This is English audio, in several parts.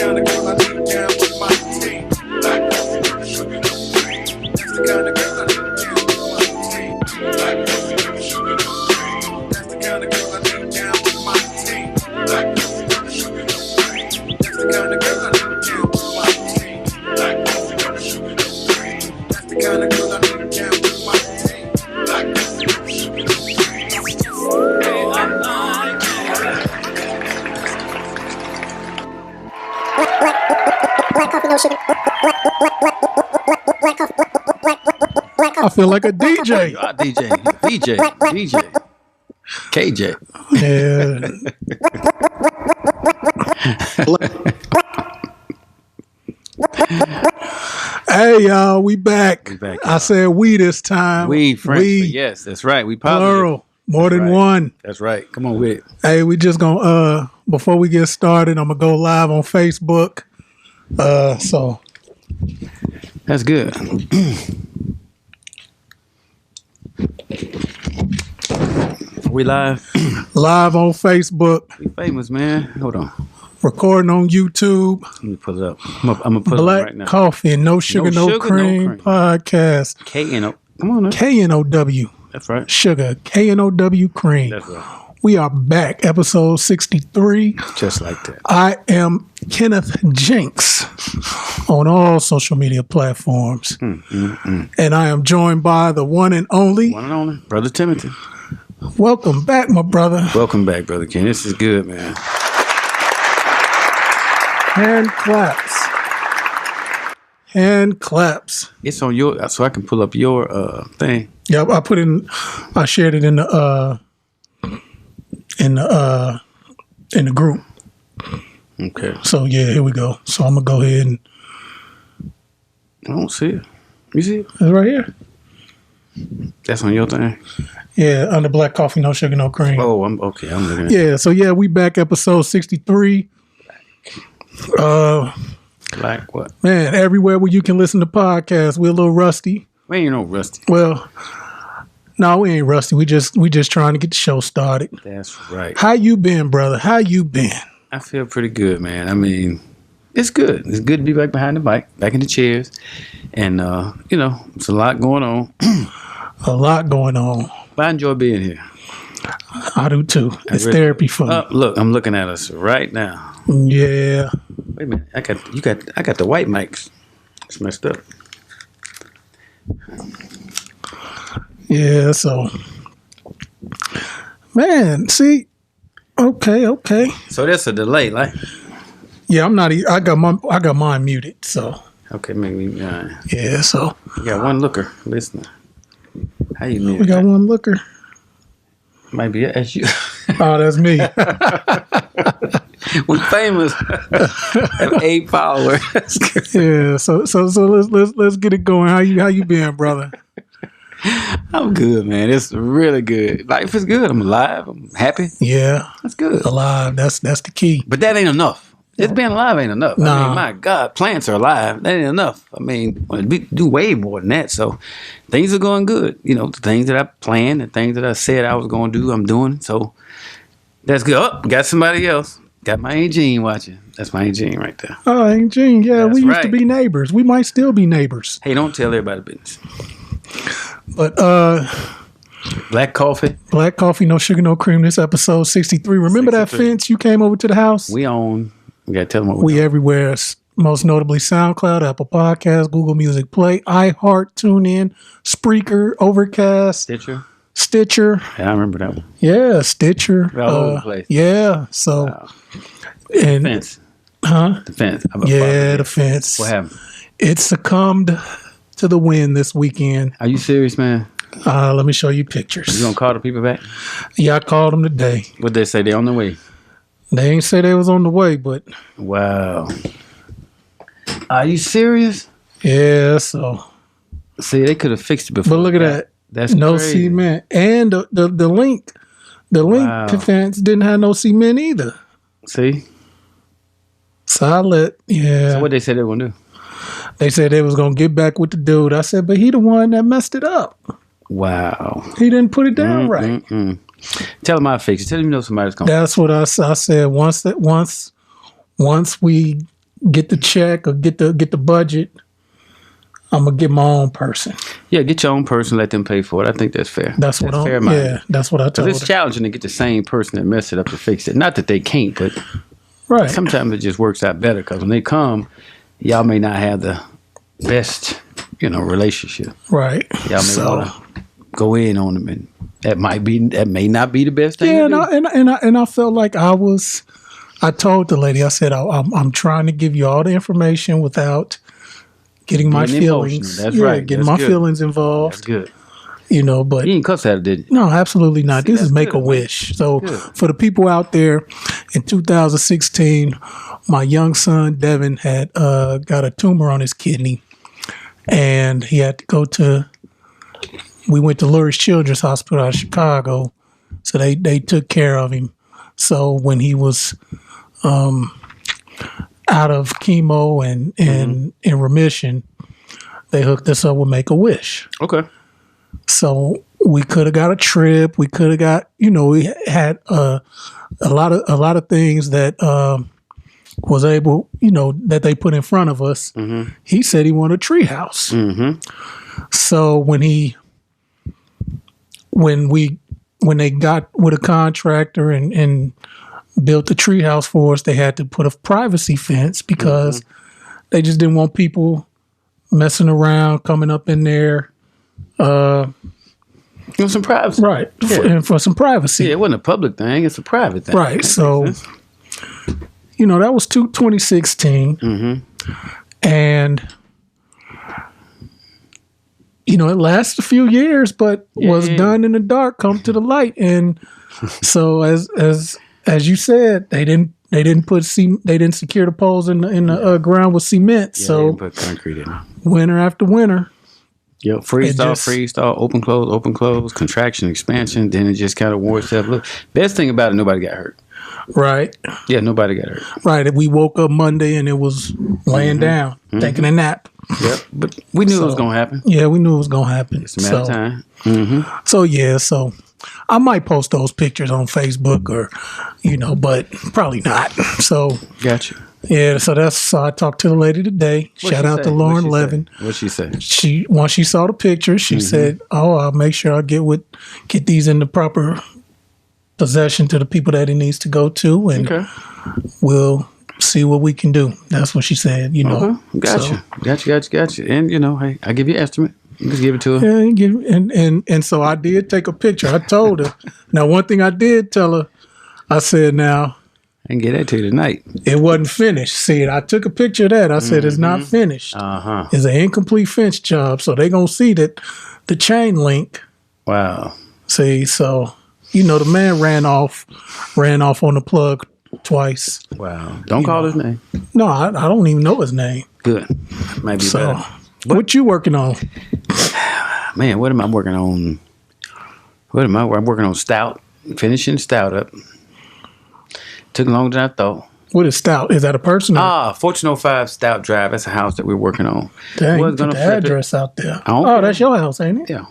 kind of girl I need down with my team. Black coffee, no sugar, no cream. That's the kind of girl I need down with my team. Black coffee, no sugar, no cream. That's the kind of girl I need down with my team. Black coffee, no sugar, no cream. That's the kind of girl I need down with my team. Black coffee, no sugar, no cream. That's the kind of girl I need down with my team. Black coffee, no sugar, no cream. Hey, I like Black coffee, no sugar. Black coffee. I feel like a DJ. You are DJ, KJ. Yeah. Hey, y'all, we back. I said we this time. We, French. Yes, that's right. We plural. More than one. That's right. Come on with it. Hey, we just gonna before we get started, I'm gonna go live on Facebook. So that's good. We live? Live on Facebook. We famous, man. Hold on. Recording on YouTube. Let me pull it up. I'm gonna put it up right now. Black Coffee, No Sugar, No Cream podcast. kNOw. Come on, man. kNOW. That's right. Sugar. kNOW Cream. That's right. We are back, episode 63. Just like that. I am Kenneth Jenks on all social media platforms. And I am joined by the one and only Brother Timothy. Welcome back, my brother. Welcome back, Brother Ken. This is good, man. Hand claps. Hand claps. It's on your, so I can pull up your thing. Yeah, I shared it in the group. Okay. So yeah, here we go. So I'm gonna go ahead and I don't see it. You see it? it's right here. That's on your thing. Yeah, under Black Coffee, No Sugar, No Cream. Oh, I'm okay. I'm looking at it. Yeah, so yeah, we back episode 63. Black what? Man, everywhere where you can listen to podcasts, we're a little rusty. We ain't no rusty. Well, no, we ain't rusty. We just trying to get the show started. That's right. How you been, brother? How you been? I feel pretty good, man. I mean, it's good. It's good to be back behind the mic, back in the chairs. And, it's a lot going on. A lot going on. But I enjoy being here. I do too. It's therapy for me. Look, I'm looking at us right now. Yeah. Wait a minute. I got the white mics. It's messed up. Yeah, so man, see, okay. So that's a delay, like. Yeah, I'm not. I got mine muted. So okay, maybe. Yeah, so you got one looker listener. How you mute? We got one looker. Might be that's you. Oh, that's me. We famous. Have 8 followers. Yeah, so let's get it going. How you been, brother? I'm good, man. It's really good. Life is good. I'm alive. I'm happy. Yeah, that's good. Alive. That's the key. But that ain't enough. Just being alive ain't enough. Nah. I mean, my God, plants are alive. That ain't enough. I mean, we do way more than that. So things are going good. You know, the things that I planned, the things that I said I was going to do, I'm doing. So that's good. Oh, got somebody else. Got my Aunt Jean watching. That's my Aunt Jean right there. Oh, Aunt Jean. Yeah, that's we used to be neighbors. We might still be neighbors. Hey, don't tell everybody business. But Black Coffee, No Sugar, No Cream. This episode 63. Remember 63. That fence you came over to the house? We own. We gotta tell them what we everywhere. Most notably SoundCloud, Apple Podcasts, Google Music Play, iHeart, TuneIn, Spreaker, Overcast, Stitcher. Yeah, I remember that one. Yeah, Stitcher. All over the place. Yeah. So wow. And fence. Huh? The fence. Yeah, the fence. What happened? It succumbed to the wind this weekend. Are you serious, man? Let me show you pictures. You gonna call the people back? Yeah, I called them today. What'd they say? They on the way? They ain't say they was on the way, but wow. Are you serious? Yeah, so see, they could have fixed it before. But look at that. That's no crazy. cement. And the link fence didn't have no cement either. See? Solid. Yeah. So what they said they were gonna do? They said they was gonna get back with the dude. I said, but he the one that messed it up. Wow. He didn't put it down right. Tell him I fix it. Tell him you know somebody's coming. That's what I said. Once we get the check or get the budget, I'm gonna get my own person. Yeah, get your own person. Let them pay for it. I think that's fair. That's what I'm. fair-minded. Yeah, that's what I told It's her. challenging to get the same person that messed it up to fix it. Not that they can't, but Right. sometimes it just works out better because when they come, y'all may not have the best, relationship. Right. Y'all may want to go in on them, and that may not be the best thing. Yeah, to do. and I felt like I told the lady, I said, I'm trying to give you all the information without getting my Being feelings. emotional. That's right. Getting That's my good. feelings involved. That's good. But You didn't cuss at it, did you? no, absolutely not. This that's is Make a good, man. Wish. So Good. for the people out there, in 2016, my young son Devin had got a tumor on his kidney, and he had to go to. We went to Lurie's Children's Hospital out of Chicago, so they took care of him. So when he was out of chemo and in remission, they hooked us up with Make a Wish. Okay. So we could have got a trip. We could have got, we had a lot of things that was able, that they put in front of us. Mm-hmm. He said he wanted a tree house. Mm-hmm. So when they got with a contractor and built the tree house for us, they had to put a privacy fence because they just didn't want people messing around, coming up in there. Some privacy. Right. Yeah. And for some privacy. Yeah, it wasn't a public thing. It's a private thing. Right. So, that was 2016. Mm-hmm. And, it lasted a few years, but was done in the dark, come to the light. And so as you said, they didn't secure the poles in the ground with cement. Yeah, so they didn't put concrete in it. Winter after winter. Yep, freestyle, open, close, contraction, expansion. Then it just kind of wore itself. Look, best thing about it, nobody got hurt. Right. Yeah, nobody got hurt. Right. We woke up Monday and it was laying down, taking a nap. Yep, but we knew it was gonna happen. Yeah, we knew it was gonna happen. It's a matter of time. Mm-hmm. So I might post those pictures on Facebook or, but probably not. So Gotcha. yeah, so I talked to the lady today. Shout out to Lauren Levin. What'd she say? Once she saw the picture, she said, "Oh, I'll make sure I get these in the proper possession to the people that it needs to go to, and we'll see what we can do." That's what she said. Gotcha. And hey, I give you an estimate. You just give it to her. Yeah, and so I did take a picture. I told her. Now, one thing I did tell her, I said, now, I can get that to you tonight. it wasn't finished. See, I took a picture of that. I said, it's not finished. Uh-huh. It's an incomplete fence job. So they're going to see that the chain link. Wow. See, so, the man ran off on the plug twice. Wow. Don't call his name. No, I don't even know his name. Good. Might be So, better. what you working on? Man, what am I working on? I'm working on stout. Finishing stout up. Took longer than I thought. What is Stout? Is that a person? Fortune 05 Stout Drive. That's a house that we're working on. Dang, Was you gonna put the flip it. address out there. I don't Oh, care. that's your house, ain't it? Yeah.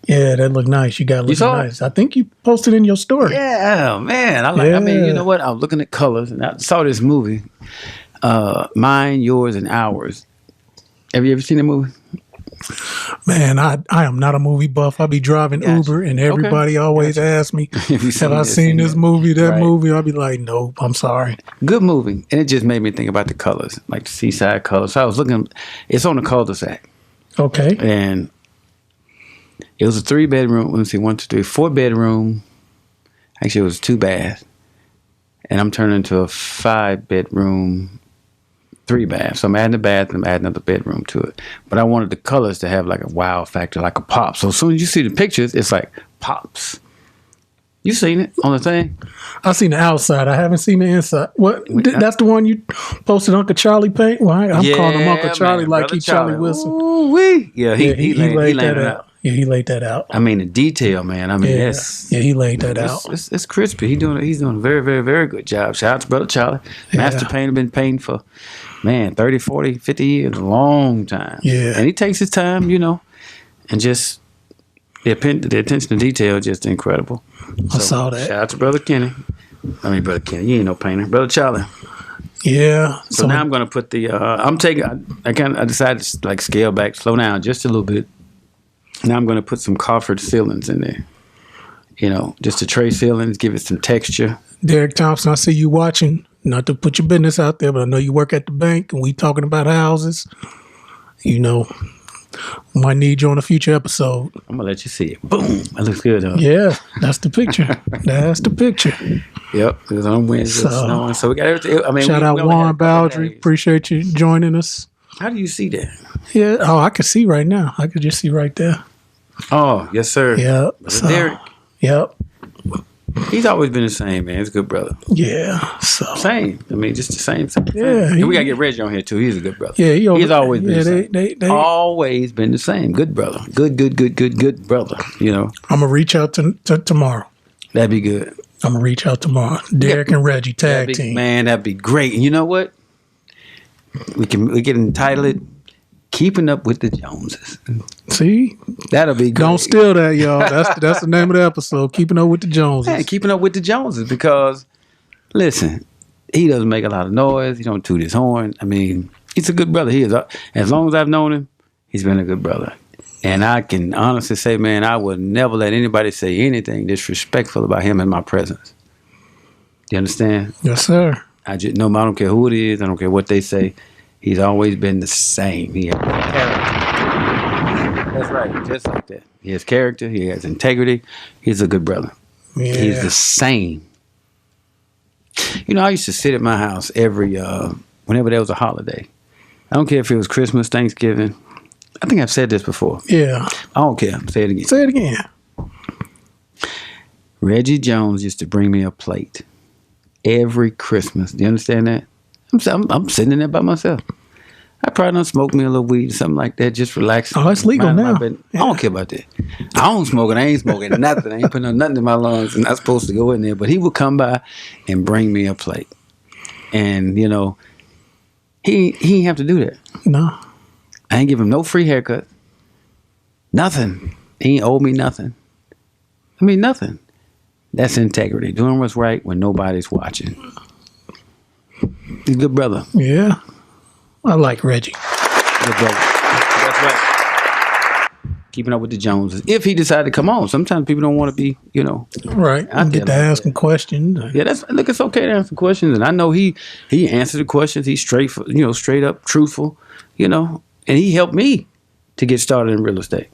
Yeah, that looked nice. You got it looking saw it? nice. I think you posted in your story. Yeah, man. I mean, you Yeah. know what? I was looking at colors and I saw this movie, Mine, Yours, and Ours. Have you ever seen the movie? Man, I am not a movie buff. I be driving Gotcha. Uber, and everybody always asks me, "Have I seen this movie? That Right. movie?" I'll be like, "Nope, I'm sorry." Good movie. And it just made me think about the colors, like the seaside colors. So I was looking, it's on the cul-de-sac. Okay. And it was a 3-bedroom, let's see, 1, 2, 3, 4-bedroom. Actually, it was 2 bath. And I'm turning into a 5-bedroom, 3 bath. So I'm adding a bath and I'm adding another bedroom to it. But I wanted the colors to have like a wow factor, like a pop. So as soon as you see the pictures, it's like pops. You seen it on the thing? I seen the outside. I haven't seen the inside. What? That's the one you posted Uncle Charlie paint? Well, I'm calling him Uncle Charlie man, like Brother he Charlie Wilson. Ooh-wee. Yeah, he laid that out. Yeah, he laid that out. I mean, the detail, man. I mean, He laid that out. It's crispy. He's doing a very, very, very good job. Shout out to Brother Charlie. Master painter, been painting for, 30, 40, 50 years, a long time. Yeah. And he takes his time, and just the attention to detail, just incredible. I saw that. Shout out to Brother Kenny. Brother Kenny, you ain't no painter. Brother Charlie. Yeah. So now I'm going to put the. I decided to like scale back, slow down just a little bit. Now I'm going to put some coffered ceilings in there. You know, just the tray ceilings, give it some texture. Derek Thompson, I see you watching. Not to put your business out there, but I know you work at the bank and we talking about houses. You know, might need you on a future episode. I'm going to let you see it. Boom. That looks good, huh? Yeah, that's the picture. That's the picture. Yep. It was on Wednesday. Snowing. So we got everything. I mean, shout out Juan Baldry. Appreciate you joining us. How do you see that? Yeah. Oh, I can see right now. I could just see right there. Oh, yes, sir. Yeah. So, Derek. Yep. He's always been the same, man. He's a good brother. Yeah. So same. I mean, just the same. Yeah. And we gotta get Reggie on here too. He's a good brother. Yeah. He's always been the same. They always been the same. Good brother. Good brother. You know. I'm gonna reach out to tomorrow. That'd be good. I'm gonna reach out tomorrow. Derek and Reggie tag team. Man, that'd be great. And you know what? We can entitle it "Keeping Up with the Joneses." See, that'll be great. Don't steal that, y'all. That's the name of the episode. Keeping Up with the Joneses. Man, keeping up with the Joneses because, listen, he doesn't make a lot of noise. He don't toot his horn. I mean, he's a good brother. He is. As long as I've known him, he's been a good brother. And I can honestly say, man, I would never let anybody say anything disrespectful about him in my presence. You understand? Yes, sir. I don't care who it is. I don't care what they say. He's always been the same. He has character. That's right. Just like that. He has character. He has integrity. He's a good brother. Yeah. He's the same. You know, I used to sit at my house every, whenever there was a holiday. I don't care if it was Christmas, Thanksgiving. I think I've said this before. Yeah. I don't care. Say it again. Say it again. Reggie Jones used to bring me a plate every Christmas. Do you understand that? I'm sitting in there by myself. I probably don't smoke me a little weed or something like that, just relax. Oh, it's legal now. Yeah. I don't care about that. I don't smoke it. I ain't smoking nothing. I ain't putting nothing in my lungs. I'm not supposed to go in there. But he would come by and bring me a plate. And, you know, he ain't have to do that. No. I ain't give him no free haircut. Nothing. He ain't owe me nothing. I mean, nothing. That's integrity. Doing what's right when nobody's watching. He's a good brother. Yeah. I like Reggie. Good brother. That's right. Keeping up with the Joneses. If he decided to come on, sometimes people don't want to be, you know. Right. I get to ask him questions. Yeah, look, it's okay to answer questions. And I know he answered the questions. He's straight up truthful, you know. And he helped me to get started in real estate.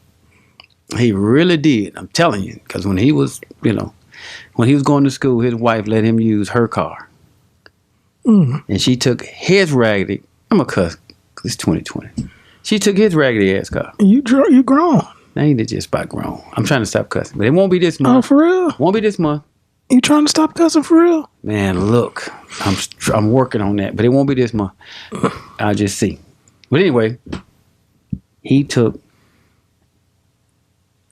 He really did. I'm telling you. Because when he was, you know, when he was going to school, his wife let him use her car. Mm. And she took his raggedy, I'm a cuss, because it's 2020. She took his raggedy ass car. You grown. I ain't just about grown. I'm trying to stop cussing. But it won't be this month. Oh, for real? Won't be this month. You trying to stop cussing for real? Man, look. I'm working on that. But it won't be this month. I'll just see. But anyway, he took,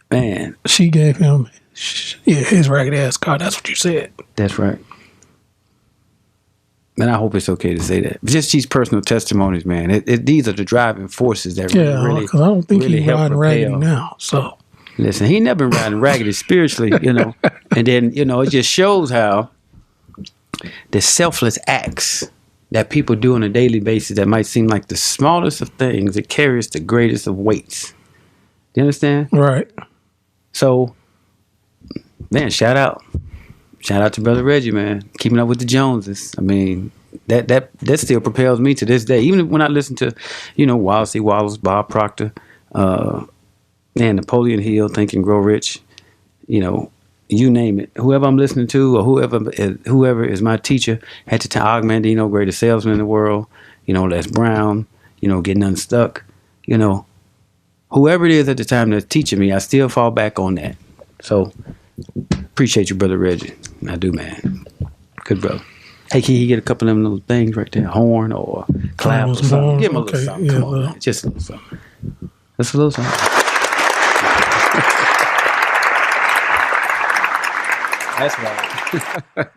man. She gave him his ragged ass car. That's what you said. That's right. And I hope it's okay to say that. Just these personal testimonies, man. These are the driving forces that really, because I don't think really he's riding raggedy now. So listen, he never been riding raggedy spiritually, you know. And then, you know, it just shows how the selfless acts that people do on a daily basis that might seem like the smallest of things, it carries the greatest of weights. Do you understand? Right. So, man, shout out. Shout out to Brother Reggie, man. Keeping up with the Joneses. I mean, that still propels me to this day. Even when I listen to, you know, Wallace C. Wallace, Bob Proctor, and Napoleon Hill, Think and Grow Rich, you know, you name it. Whoever I'm listening to or whoever is my teacher at the time, Og Mandino, greatest salesman in the world, you know, Les Brown, you know, Getting Unstuck, you know, whoever it is at the time that's teaching me, I still fall back on that. So, appreciate you, Brother Reggie. I do, man. Good brother. Hey, can you get a couple of them little things right there? Horn or clap or something? Horn. Give him a little something. Yeah, Come on, man. Just a little something. Just a little something. That's right.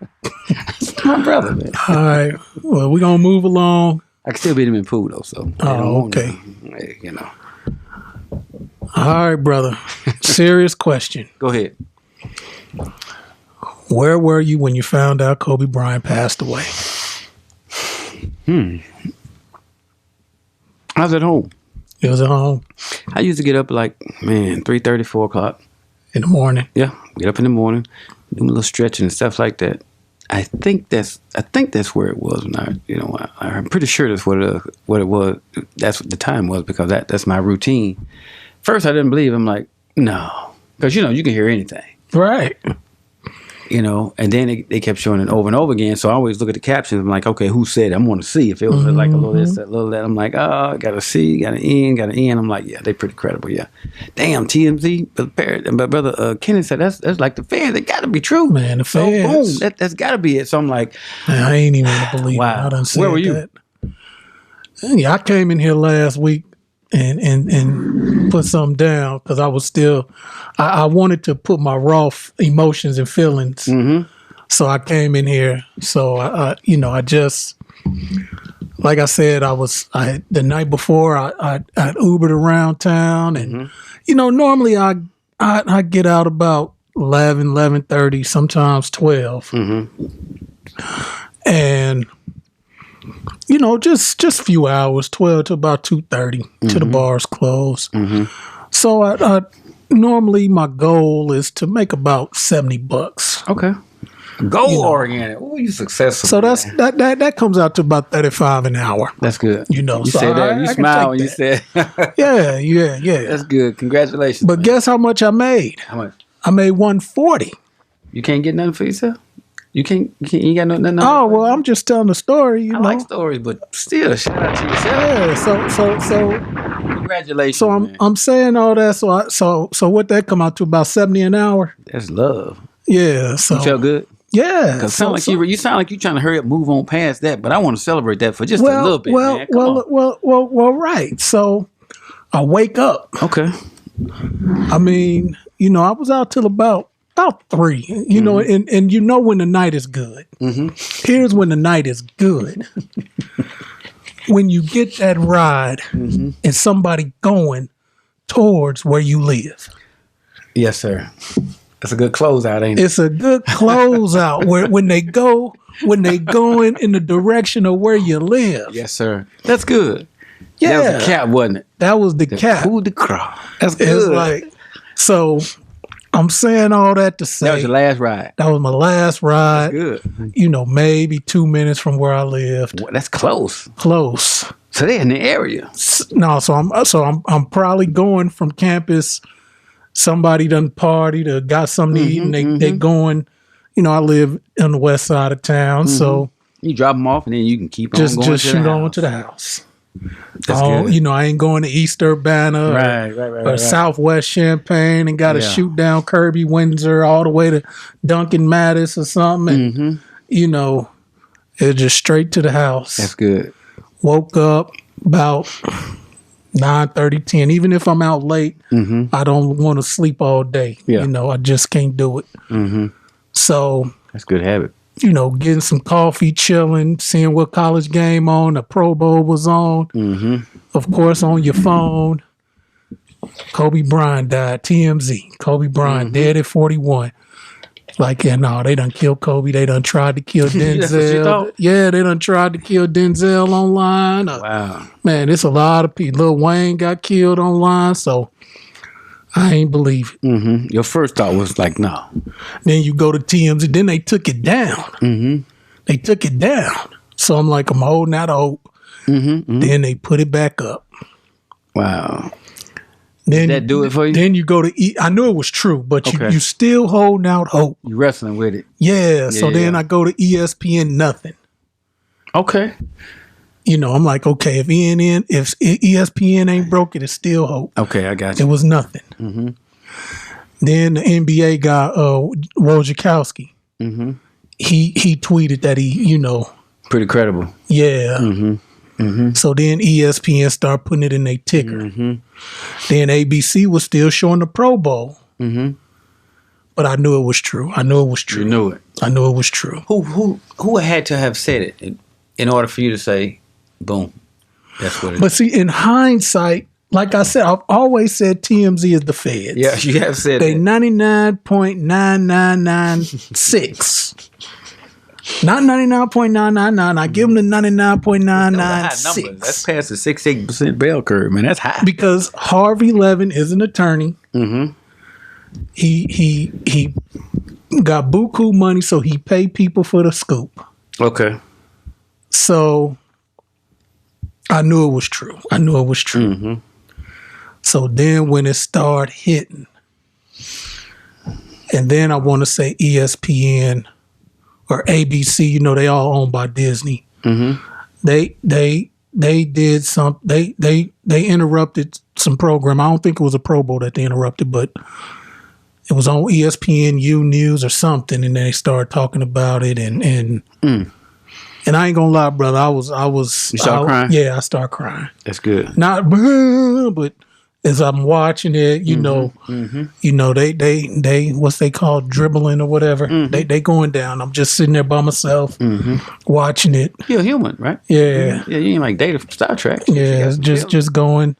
That's my brother, man. All right. Well, we're going to move along. I can still beat him in pool, though, so. Oh, okay. Hey, you know. All right, brother. Serious question. Go ahead. Where were you when you found out Kobe Bryant passed away? I was at home. It was at home I used to get up like 3:30, 4 o'clock. in the morning. Yeah, get up in the morning, do a little stretching and stuff like that. I think that's where it was when I'm pretty sure that's what it was. That's what the time was because that's my routine. First, I didn't believe. I'm like, no, because you can hear anything. Right. And then they kept showing it over and over again. So I always look at the captions. I'm like, okay, who said it? I'm going to see if it was like a little this, a little that. I'm like, oh, got a C, got an N, got an N. I'm like, yeah, they pretty credible. Yeah, damn TMZ. But brother Kenny said that's like the feds. They got to be true, Man, the so feds. boom, that's got to be it. So I'm like, Man, I ain't even gonna believe Wow. it. I done said Where were you? that. Yeah, I came in here last week and put something down because I was still, I wanted to put my raw emotions and feelings. So I came in here. So I just, like I said, the night before I Ubered around town and, normally I get out about 11:30, sometimes 12. And, just a few hours, 12 to about 2:30 to the bars close. So I normally my goal is to make about $70. okay, goal oriented. Oh, you successful. So man. that comes out to about 35 an hour. That's good. You You so said that. You I can smile take when you that. said. Yeah. That's good. Congratulations. But man. guess how much I made? How much? I made 140. You can't get nothing for yourself. You ain't got nothing. Oh well, I'm just telling the story. I like stories, but still, shout out to yourself. Yeah. So Congratulations. So man. I'm saying all that. So what that come out to about 70 an hour? That's love. Yeah. So You felt good. yeah. Cause sound like you sound like you trying to hurry up, move on past that. But I want to celebrate that for just a little bit, man. Come on. Well. Right. So I wake up. Okay. I mean, I was out till about 3. And when the night is good. Here's when the night is good. When you get that ride and somebody going towards where you live. Yes, sir. That's a good closeout, ain't it? It's a good closeout when they going in the direction of where you live. Yes, sir. That's good. Yeah. That was a cap, wasn't it? That was the cap. Coup de grace. That's It's good. like, so I'm saying all that to say That was your last ride. that was my last ride. Good. Maybe 2 minutes from where I lived. Well, that's close. Close. So they're in the area. No, so I'm probably going from campus. Somebody done partied or got something to eat, and they going. I live on the west side of town, so You drop them off, and then you can keep on just going shoot to the on house. to the house. That's good. I ain't going to East Urbana or Southwest Champaign and got to shoot down Kirby Windsor all the way to Duncan Mattis or something. And, it's just straight to the house. That's good. Woke up about 9:30, 10. Even if I'm out late, I don't want to sleep all day. Yeah. I just can't do it. So, That's a good habit. getting some coffee, chilling, seeing what college game on, the Pro Bowl was on. Of course, on your phone, Kobe Bryant died, TMZ. Kobe Bryant dead at 41. Like, they done killed Kobe. They done tried to kill Denzel. That's what you thought? Yeah, they done tried to kill Denzel online. Wow. Man, it's a lot of people. Lil Wayne got killed online, so I ain't believe it. Your first thought was like, no. Then you go to TMZ. Then they took it down. They took it down. So I'm like, I'm holding out hope. Then they put it back up. Wow. Then Did that do it for you? Then you go to I knew it was true, but you still holding out hope. You wrestling with it. Yeah. So then I go to ESPN, nothing. Okay. I'm like, okay, if ESPN ain't broke, it's still hope. Okay, I got It you. was nothing. Then the NBA guy, Wojciechowski, he tweeted that he, Pretty credible. yeah. So then ESPN started putting it in their ticker. Then ABC was still showing the Pro Bowl. But I knew it was true. You knew it. I knew it was true. Who had to have said it in order for you to say, boom, that's what it is? But see, in hindsight, like I said, I've always said TMZ is the feds. Yeah, you have said They that. 99.9996 Not 99.999. I give them the Those are high numbers. 99.996. That's past the 68% bell curve, man. That's high. Because Harvey Levin is an attorney. Mm-hmm. He got buku money, so he paid people for the scoop. Okay. So I knew it was true. Mm-hmm. So then when it started hitting, and then I want to say ESPN or ABC, you know, they all owned by Disney. Mm-hmm. They did some. They interrupted some program. I don't think it was a Pro Bowl that they interrupted, but it was on ESPNU News or something, and they started talking about it. And I ain't gonna lie, brother, I was. You start crying? Yeah, I started crying. That's good. Not, but as I'm watching it, you know, they what's they call dribbling or whatever. They going down. I'm just sitting there by myself watching it. You're human, right? Yeah. Yeah, you ain't like Data from Star Trek. Yeah, it's just going.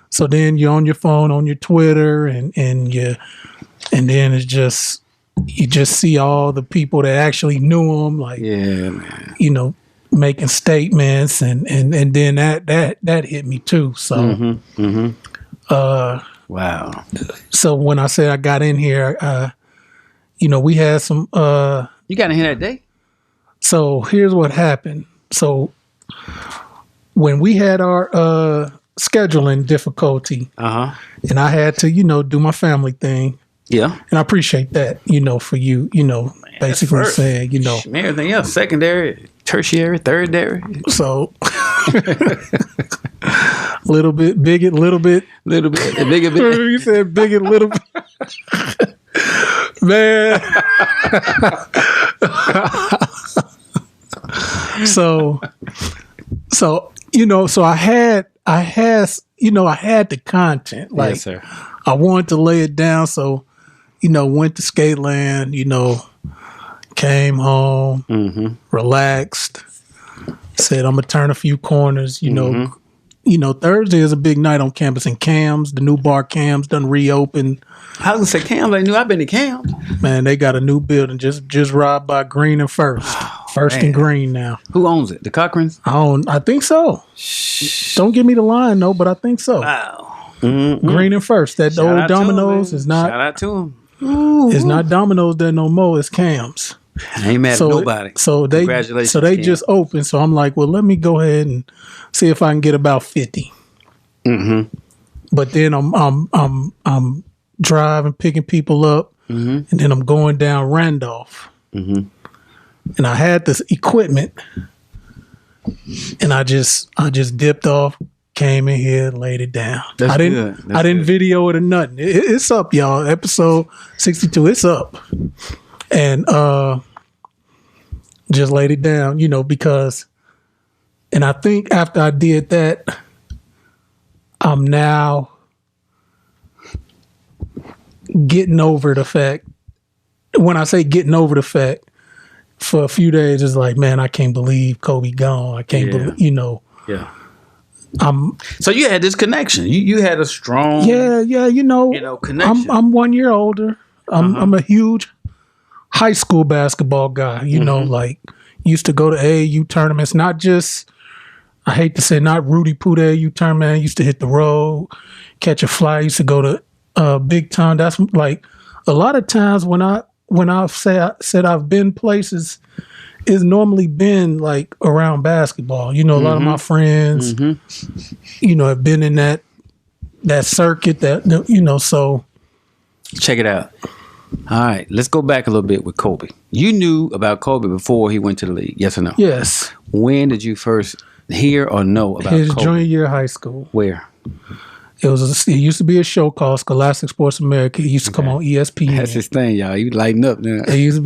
So then you're on your phone, on your Twitter, and then it's just you just see all the people that actually knew him, like man. you know, making statements, and then that hit me too. So Wow. so when I said I got in here, you know, we had some. You got in here that day? So here's what happened. So when we had our scheduling difficulty, and I had to, you know, do my family thing. Yeah. And I appreciate that, you know, for you, you know, basically saying, you know. And everything else, secondary, tertiary, thirdary. So, little bit, bigot, little bit. Little bit, a bigger bit. You said bigot, little bit. Man. So, you know, so I had, you know, I had the content. Like, Yes, sir. I wanted to lay it down. So, you know, went to Skateland, you know, came home, relaxed, said, I'm going to turn a few corners, you know. You know, Thursday is a big night on campus, and Cam's, the new bar Cam's done reopened. I was going to say Cam, I knew I've been to Cam. Man, they got a new building just right by Green and First. First and Green now. Who owns it? The Cochrans? I think so. Don't give me the line, though, but I think so. Wow. Green and First. That Shout old out to 'em, Domino's man. is not. Shout out to him. It's not Domino's there no more. It's Cam's. I ain't mad at nobody. So they Congratulations, Cam. just opened. So I'm like, well, let me go ahead and see if I can get about 50. But then I'm driving, picking people up, and then I'm going down Randolph, and I had this equipment, and I just dipped off, came in here, laid it down. That's I didn't good. video it or nothing. It's up, y'all. Episode 62. It's up, and just laid it down, you know, because, and I think after I did that, I'm now getting over the fact. When I say getting over the fact, for a few days, it's like, man, I can't believe Kobe gone. I can't believe, you know. Yeah. So you had this connection. You had a strong, you know, connection. I'm 1 year older. I'm a huge high school basketball guy. You know, like used to go to AAU tournaments. Not just, I hate to say, not Rudy Poo AAU tournament. I used to hit the road, catch a flight. I used to go to big time. That's like a lot of times when I said I've been places, it's normally been like around basketball. You know, a lot of my friends, you know, have been in that circuit that, you know, so. Check it out. All right, let's go back a little bit with Kobe. You knew about Kobe before he went to the league, yes or no? Yes. When did you first hear or know about His Kobe? junior year of high school. Where? It used to be a show called Scholastic Sports America. It used to come on ESPN. That's his thing, y'all. You lighting up now. It used to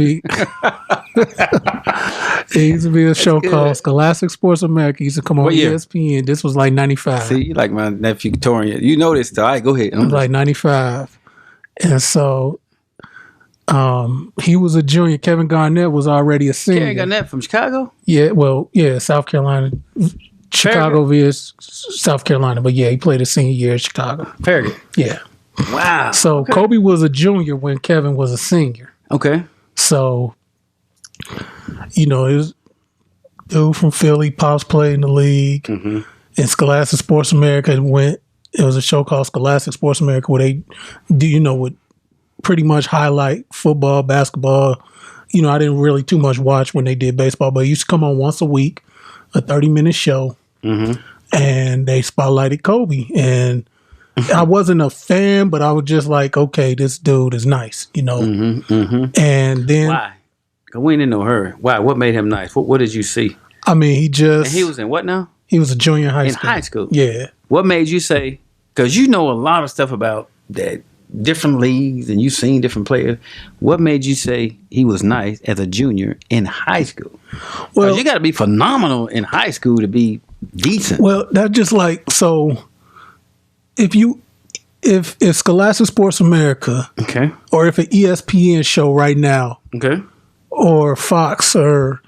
be a show called Scholastic Sports America. It used to come on What year? ESPN. This was like 95. See, you like my nephew Torian. You know this, though. All right, go ahead. It was like 95. And so he was a junior. Kevin Garnett was already a senior. Kerry Garnett from Chicago? Yeah, well, yeah, South Carolina. Chicago via South Carolina. But yeah, he played his senior year in Chicago. Farragut. Yeah. Wow. So Kobe was a junior when Kevin was a senior. Okay. So You know, it was dude from Philly, Pops played in the league. And Scholastic Sports America it was a show called Scholastic Sports America where they would pretty much highlight football, basketball. You know, I didn't really too much watch when they did baseball, but it used to come on once a week, a 30-minute show. And they spotlighted Kobe. And I wasn't a fan, but I was just like, okay, this dude is nice, you know. And then Why? We didn't know her. Why? What made him nice? What did you see? I mean, And he was in what now? he was a junior high In school. high school. Yeah. What made you say? Because you know a lot of stuff about that different leagues, and you've seen different players. What made you say he was nice as a junior in high school? Well, you got to be phenomenal in high school to be decent. Well, that's just like, so if Scholastic Sports America, Okay. or if an ESPN show right now, Okay. or Fox, or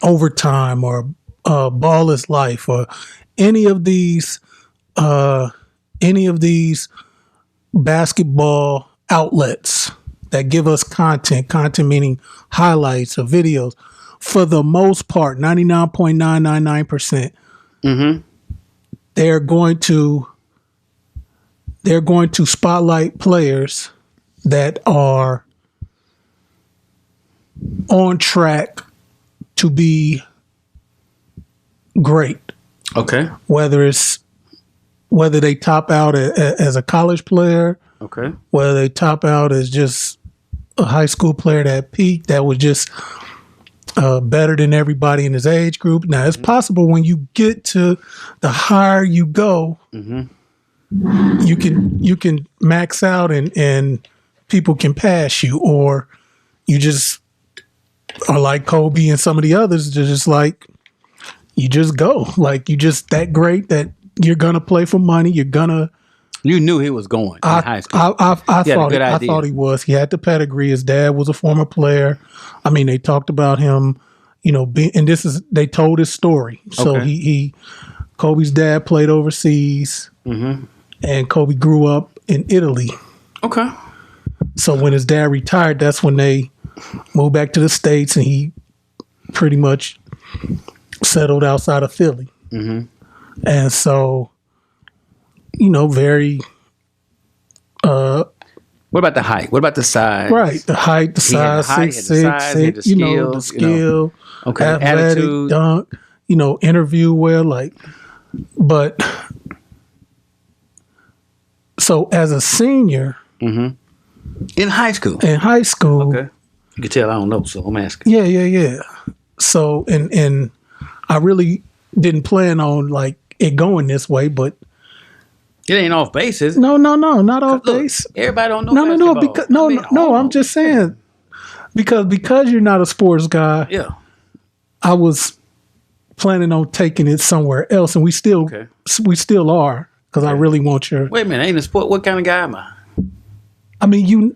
Overtime, or Ball is Life, or any of these basketball outlets that give us content meaning highlights or videos, for the most part, 99.999%, they're going to spotlight players that are on track to be great. Okay. Whether they top out as a college player, Okay. whether they top out as just a high school player that peaked, that was just better than everybody in his age group. Now, it's possible when you get to the higher you go, you can max out and people can pass you, or you just are like Kobe and some of the others. They're just like, you just go. Like, you just that great that you're going to play for money. You're going to. You knew he was going in high school. I I thought he was. He had the pedigree. His dad was a former player. I mean, they talked about him, you know, they told his story. So Okay. Kobe's dad played overseas, and Kobe grew up in Italy. Okay. So when his dad retired, that's when they moved back to the States, and he pretty much settled outside of Philly. And so, you know, very. What about the height? What about the size? Right, the height, the He had size, the height, 6'6", he had the size, he had the you know, the skills, you know. skill, Okay. athletic, Attitude. dunk, you know, interview well, like, but so as a senior In high school. in high school, Okay. You can tell I don't know, so I'm asking. yeah. So and I really didn't plan on like it going this way, but It ain't off base, is it? no, not off Look, base. everybody don't know No, basketball. because I mean, hold I'm on. just saying because you're not a sports guy. Yeah. I was planning on taking it somewhere else, and we still are, because I really want your. Wait a minute, ain't a sport. What kind of guy am I? I mean,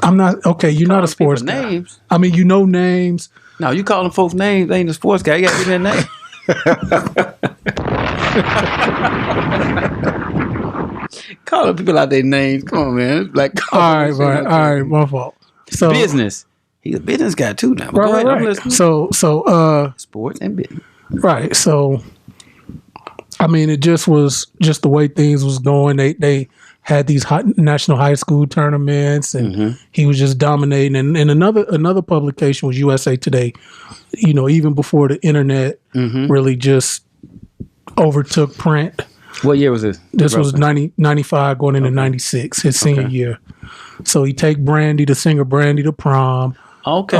I'm not okay. You're not a sports people guy. names. I mean, you know names. No, you calling folks names, they ain't a sports guy. You got to give me a name. Calling people out their names. Come on, man. It's like, All right, my fault. So business. He's a business guy too now. But go ahead, I'm right. listening. So Sports and business. right. So I mean, it just was just the way things was going. They had these national high school tournaments, and he was just dominating. And another publication was USA Today. You know, even before the internet really just overtook print. What year was this? This was 95 going into 96, his senior year. So he take the singer Brandy to prom. Okay.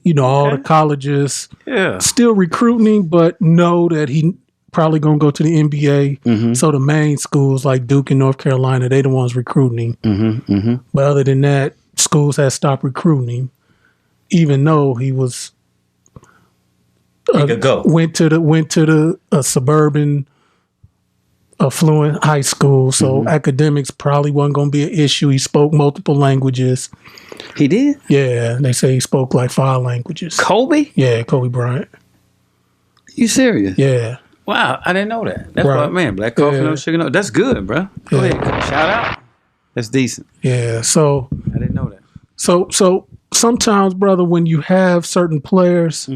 You know, all the colleges yeah. still recruiting, but know that he probably going to go to the NBA. So the main schools like Duke and North Carolina, they the ones recruiting him. But other than that, schools had stopped recruiting him, even though he was He could go. went to the suburban affluent high school, so academics probably wasn't going to be an issue. He spoke multiple languages. He did? Yeah, they say he spoke like 5 languages. Kobe? Yeah, Kobe Bryant. You serious? Yeah. Wow, I didn't know that. That's Right. what, man, black coffee, Yeah. no sugar, no. That's good, bro. Go Yeah. ahead. Shout out. That's decent. Yeah. So I didn't know that. sometimes, brother, when you have certain players,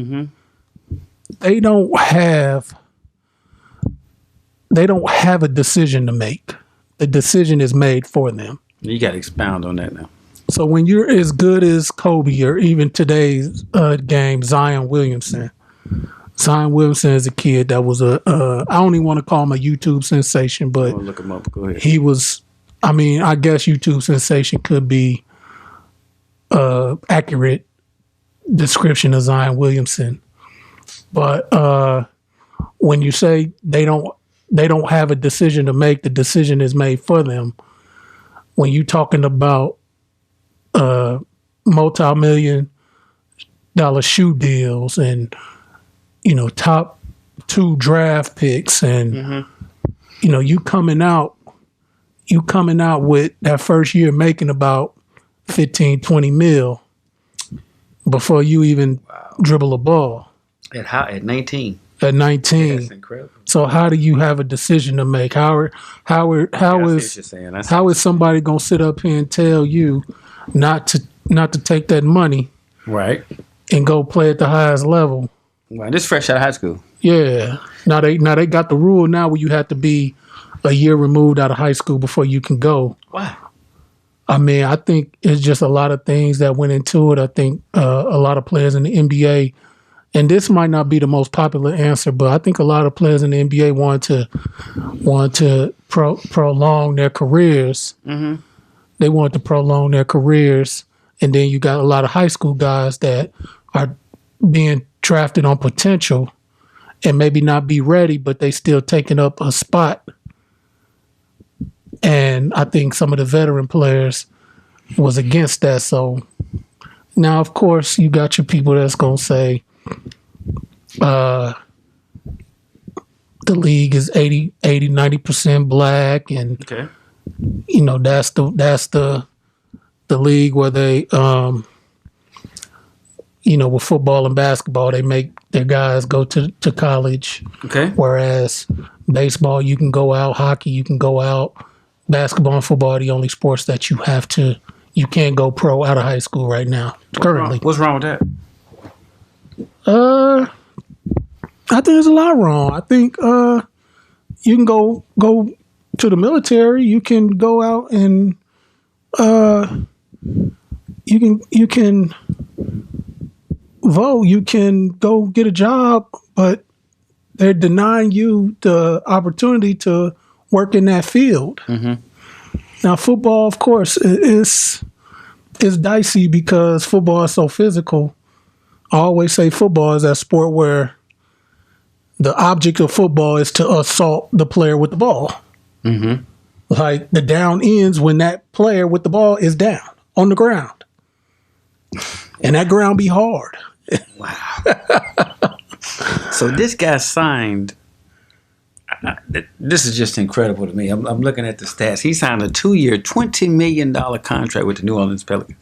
they don't have a decision to make. The decision is made for them. You got to expound on that now. So when you're as good as Kobe or even today's game, Zion Williamson is a kid that was I don't even want to call him a YouTube sensation, but Look him up. Go ahead. he was. I mean, I guess YouTube sensation could be accurate description of Zion Williamson. But when you say they don't have a decision to make, the decision is made for them. When you're talking about multi-million-dollar shoe deals and top 2 draft picks and you coming out with that first year making about 15-20 mil before you even dribble a ball At 19. at 19. That's incredible. So how do you have a decision to make? How is somebody gonna sit up here and tell you not to take that money Right. and go play at the highest level? Right. This fresh out of high school. Yeah. Now they got the rule now where you have to be a year removed out of high school before you can go. Wow. I mean, I think it's just a lot of things that went into it. I think a lot of players in the NBA, and this might not be the most popular answer, but I think a lot of players in the NBA want to prolong their careers. Mm-hmm. They want to prolong their careers, and then you got a lot of high school guys that are being drafted on potential and maybe not be ready, but they still taking up a spot. And I think some of the veteran players was against that. So now, of course, you got your people that's going to say the league is 90% black. And, Okay. that's the league where they, with football and basketball, they make their guys go to college. Okay. Whereas baseball, you can go out. Hockey, you can go out. Basketball and football are the only sports that you can't go pro out of high school right now. Currently. What's wrong with that? I think there's a lot wrong. I think you can go to the military. You can go out and you can vote. You can go get a job, but they're denying you the opportunity to work in that field. Mm-hmm. Now, football, of course, is dicey because football is so physical. I always say football is that sport where the object of football is to assault the player with the ball. Mm-hmm. Like the down ends when that player with the ball is down on the ground. And that ground be hard. Wow. So this guy signed. This is just incredible to me. I'm looking at the stats. He signed a 2-year, $20 million contract with the New Orleans Pelicans.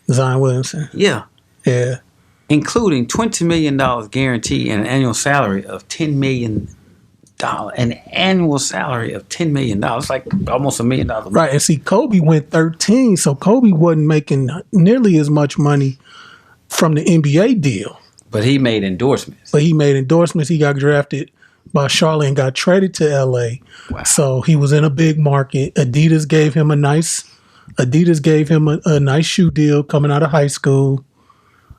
Zion Williamson. Yeah. Yeah. Including $20 million guarantee and an annual salary of $10 million. An annual salary of $10 million. It's like almost $1 million. Right. And see, Kobe went 13, so Kobe wasn't making nearly as much money from the NBA deal. But he made endorsements. He got drafted by Charlotte and got traded to LA. Wow. So he was in a big market. Adidas gave him a nice shoe deal coming out of high school.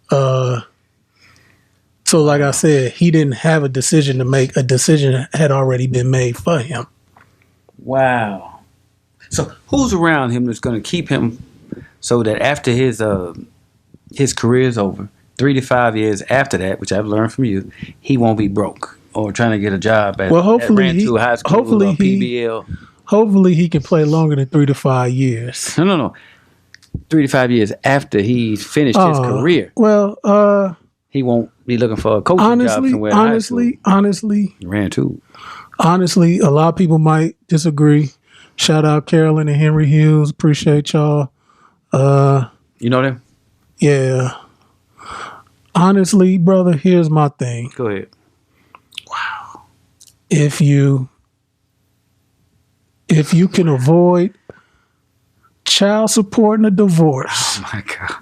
So like I said, he didn't have a decision to make. A decision had already been made for him. Wow. So who's around him that's going to keep him so that after his career is over, 3 to 5 years after that, which I've learned from you, he won't be broke or trying to get a job at high school or PBL. Hopefully he can play longer than 3 to 5 years. No. 3 to 5 years after he's finished his career. Well, he won't be looking for a coaching job somewhere in high school. Honestly, ran too. Honestly, a lot of people might disagree. Shout out Carolyn and Henry Hughes. Appreciate y'all. You know them? Yeah. Honestly, brother, here's my thing. Go ahead. Wow. If you can avoid child support and a divorce. Oh my God.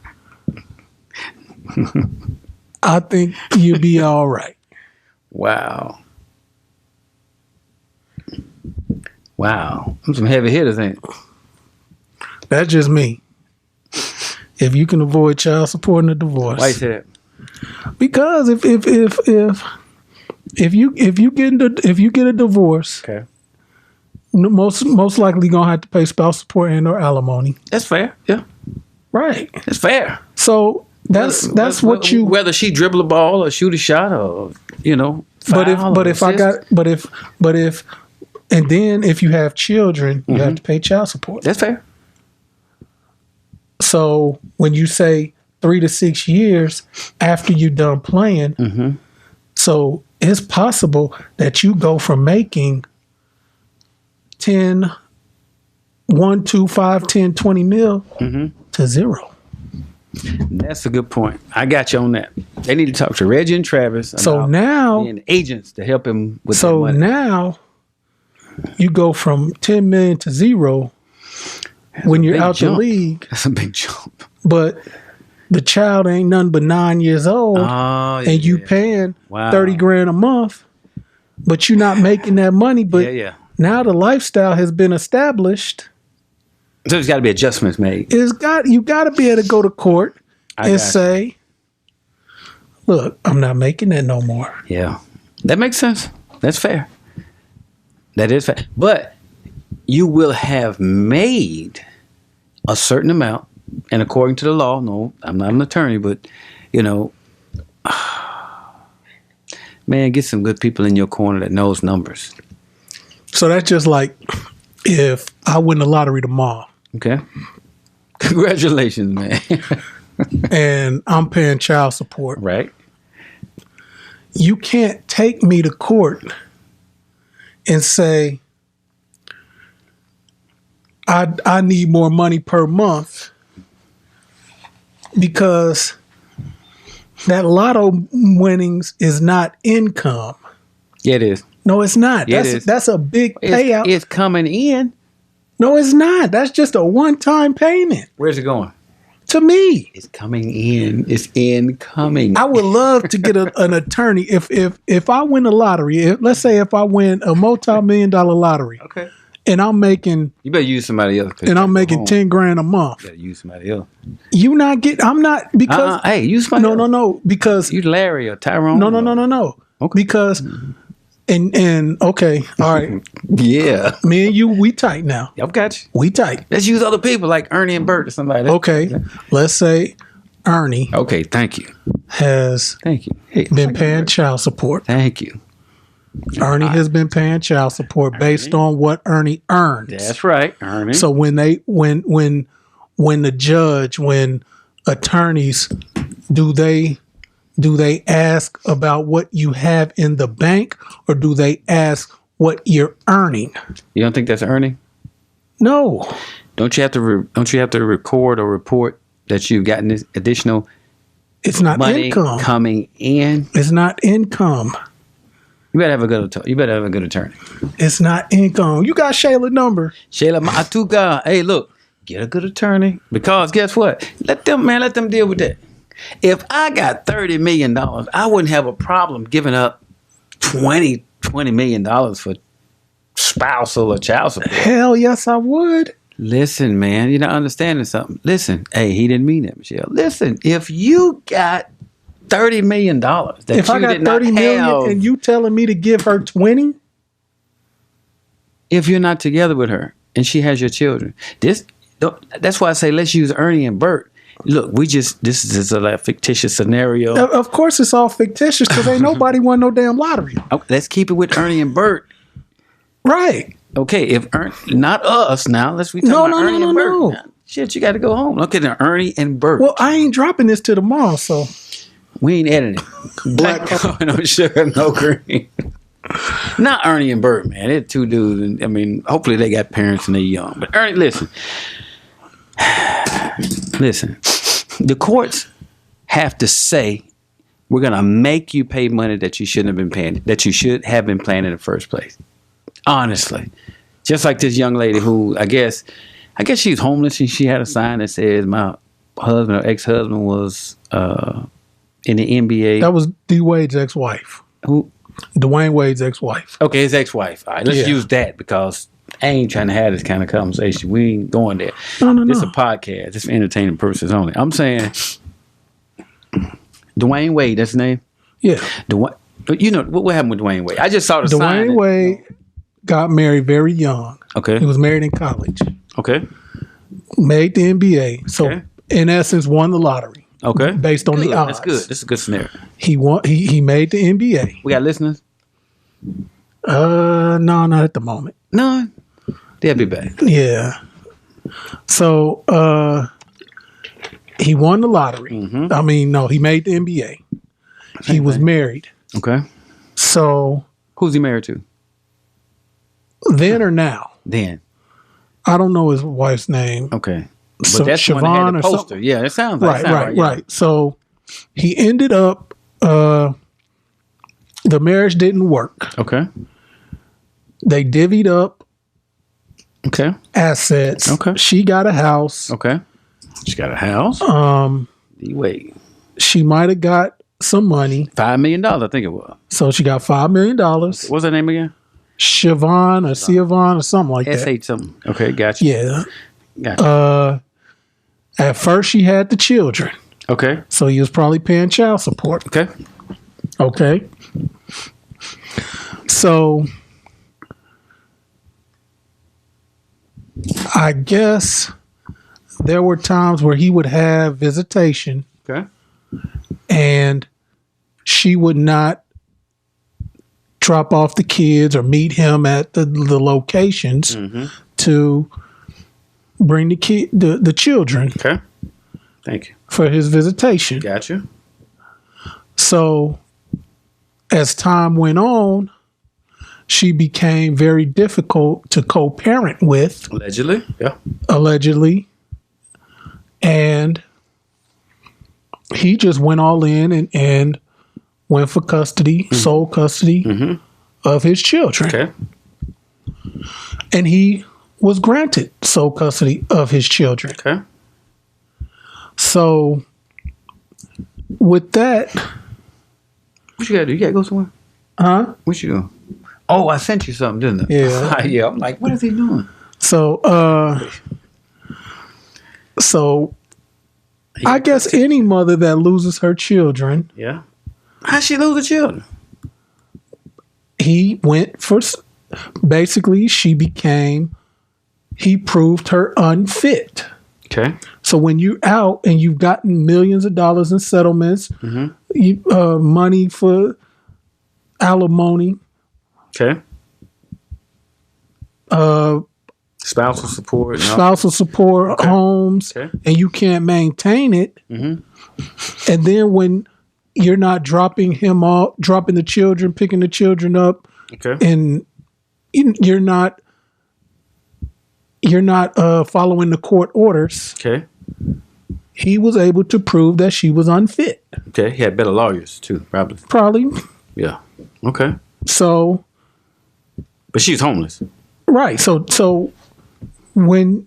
I think you'll be all right. Wow. Wow. I'm some heavy hitters, ain't it? That's just me. If you can avoid child support and a divorce, Why you say that? because if you get a divorce, Okay. most likely gonna have to pay spouse support and or alimony. That's fair. Yeah. Right. That's fair. So that's what you. Whether she dribble a ball or shoot a shot or foul or assist. But if and then if you have children, you have to pay child support. That's fair. So when you say 3 to 6 years after you're done playing, so it's possible that you go from making 10, 1, 2, 5, 10, 20 mil to zero. That's a good point. I got you on that. They need to talk to Reggie and Travis about So now, being agents to help him with that so money. now you go from 10 million to zero when you're big out jump. the league, That's a big jump. but the child ain't nothing but 9 years old, and you paying Wow. 30 grand a month, but you're not making that money. But now the lifestyle has been established. So there's got to be adjustments made. You got to be able to go to court and say, "Look, I'm not making that no more." Yeah, that makes sense. That's fair. That is fair. But you will have made a certain amount, and according to the law, no, I'm not an attorney, but man, get some good people in your corner that knows numbers. So that's just like if I win the lottery tomorrow. Okay. Congratulations, man. And I'm paying child support. Right. You can't take me to court and say, I need more money per month because that lotto winnings is not income. Yeah, it is. No, it's not. Yeah, it is. That's a big payout. It's coming in. No, it's not. That's just a one-time payment. Where's it going? To me. It's coming in. It's incoming. I would love to get an attorney. If I win the lottery, let's say if I win a multi-million-dollar lottery, Okay. and I'm making, You better use somebody else. and I'm making 10 grand a month. You better use somebody else. I'm not because Hey, use somebody else. no because You Larry or Tyrone. no. Okay. Because and okay, all right. Yeah. Me and you, we tight now. I've got you. We tight. Let's use other people like Ernie and Bert or somebody. Okay. Let's say Ernie Okay, thank you. has Thank you. Hey, been paying child support. Thank you. Ernie has been paying child support based on what Ernie earns. That's right, Ernie. So when the judge, when attorneys, do they ask about what you have in the bank, or do they ask what you're earning? You don't think that's Ernie? No. Don't you have to record or report that you've gotten this additional It's not money income. coming in? It's not income. You better have a good attorney. It's not income. You got Shayla's number. Shayla Matuka. Hey, look, get a good attorney because guess what? Let them deal with that. If I got $30 million, I wouldn't have a problem giving up $20 million for spousal or child support. Hell yes, I would. Listen, man, you're not understanding something. Listen, hey, he didn't mean that, Michelle. Listen, if you got $30 million that If I you got did not 30 million have, and you telling me to give her 20, if you're not together with her and she has your children, that's why I say let's use Ernie and Bert. Look, this is a fictitious scenario. of course it's all fictitious because ain't nobody won no damn lottery. Let's keep it with Ernie and Bert. Right. Okay, if not us now, let's be talking about Ernie and Bert. No. Now, shit, you got to go home. Okay, then Ernie and Bert. Well, I ain't dropping this till tomorrow, so. We ain't editing it. Black coffee, no sugar, no cream. Not Ernie and Bert, man. They're two dudes. And, I mean, hopefully they got parents and they're young. But Ernie, listen. Listen. The courts have to say, we're going to make you pay money that you shouldn't have been paying, that you should have been paying in the first place. Honestly. Just like this young lady who, I guess she's homeless and she had a sign that says my husband or ex-husband was In the NBA. That was D Wade's ex-wife. Who? Dwayne Wade's ex-wife. Okay, his ex-wife. All right, let's Yeah. use that because I ain't trying to have this kind of conversation. We ain't going there. No. This is a podcast. It's for entertaining purposes only. I'm saying Dwayne Wade, that's his name? Yeah. Dwayne, you know, what happened with Dwayne Wade? I just saw the sign. Dwayne Wade got married very young. Okay. He was married in college. Okay. Made the NBA. So, Okay. in essence, won the lottery. Okay. Based on Good. the odds. That's good. This is a good scenario. He won. He made the NBA. We got listeners? No, not at the moment. No. They'll be back. Yeah. So he won the lottery. Mm-hmm. I mean, no, he made the NBA. He was married. Okay. So Who's he married to? then or now, Dan. I don't know his wife's name. Okay. But So that's the one that had Siobhan the or poster. something. Yeah, it sounds like Right. yeah. So he ended up. The marriage didn't work. Okay. They divvied up Okay. assets. Okay. She got a house. Okay. She got a house. Wait. She might have got some money. $5 million, I think it was. So she got $5 million. What's her name again? Siobhan or Siobhan or something like that. S8 something. Okay, gotcha. Yeah. Gotcha. At first she had the children. Okay. So he was probably paying child support. Okay. Okay. So I guess there were times where he would have visitation Okay. and she would not drop off the kids or meet him at the locations to bring the children Okay. Thank you. for his visitation. Gotcha. So as time went on, she became very difficult to co-parent with, Allegedly. Yeah. allegedly. And he just went all in and went for custody, sole custody of his children. Okay. And he was granted sole custody of his children. Okay. So with that, What you gotta do? You gotta go somewhere? huh? What you doing? Oh, I sent you something, didn't I? Yeah. Yeah. I'm like, what is he doing? So I guess any mother that loses her children, Yeah. How'd she lose the children? he went for basically he proved her unfit. Okay. So when you're out and you've gotten millions of dollars in settlements, money for alimony, Okay. Spousal support. No. spousal support, homes, Okay. and you can't maintain it, and then when you're not dropping the children, picking the children up, Okay. and you're not following the court orders, Okay. he was able to prove that she was unfit. Okay. He had better lawyers too, probably. Probably. Yeah. Okay. So, But she's homeless. right. So when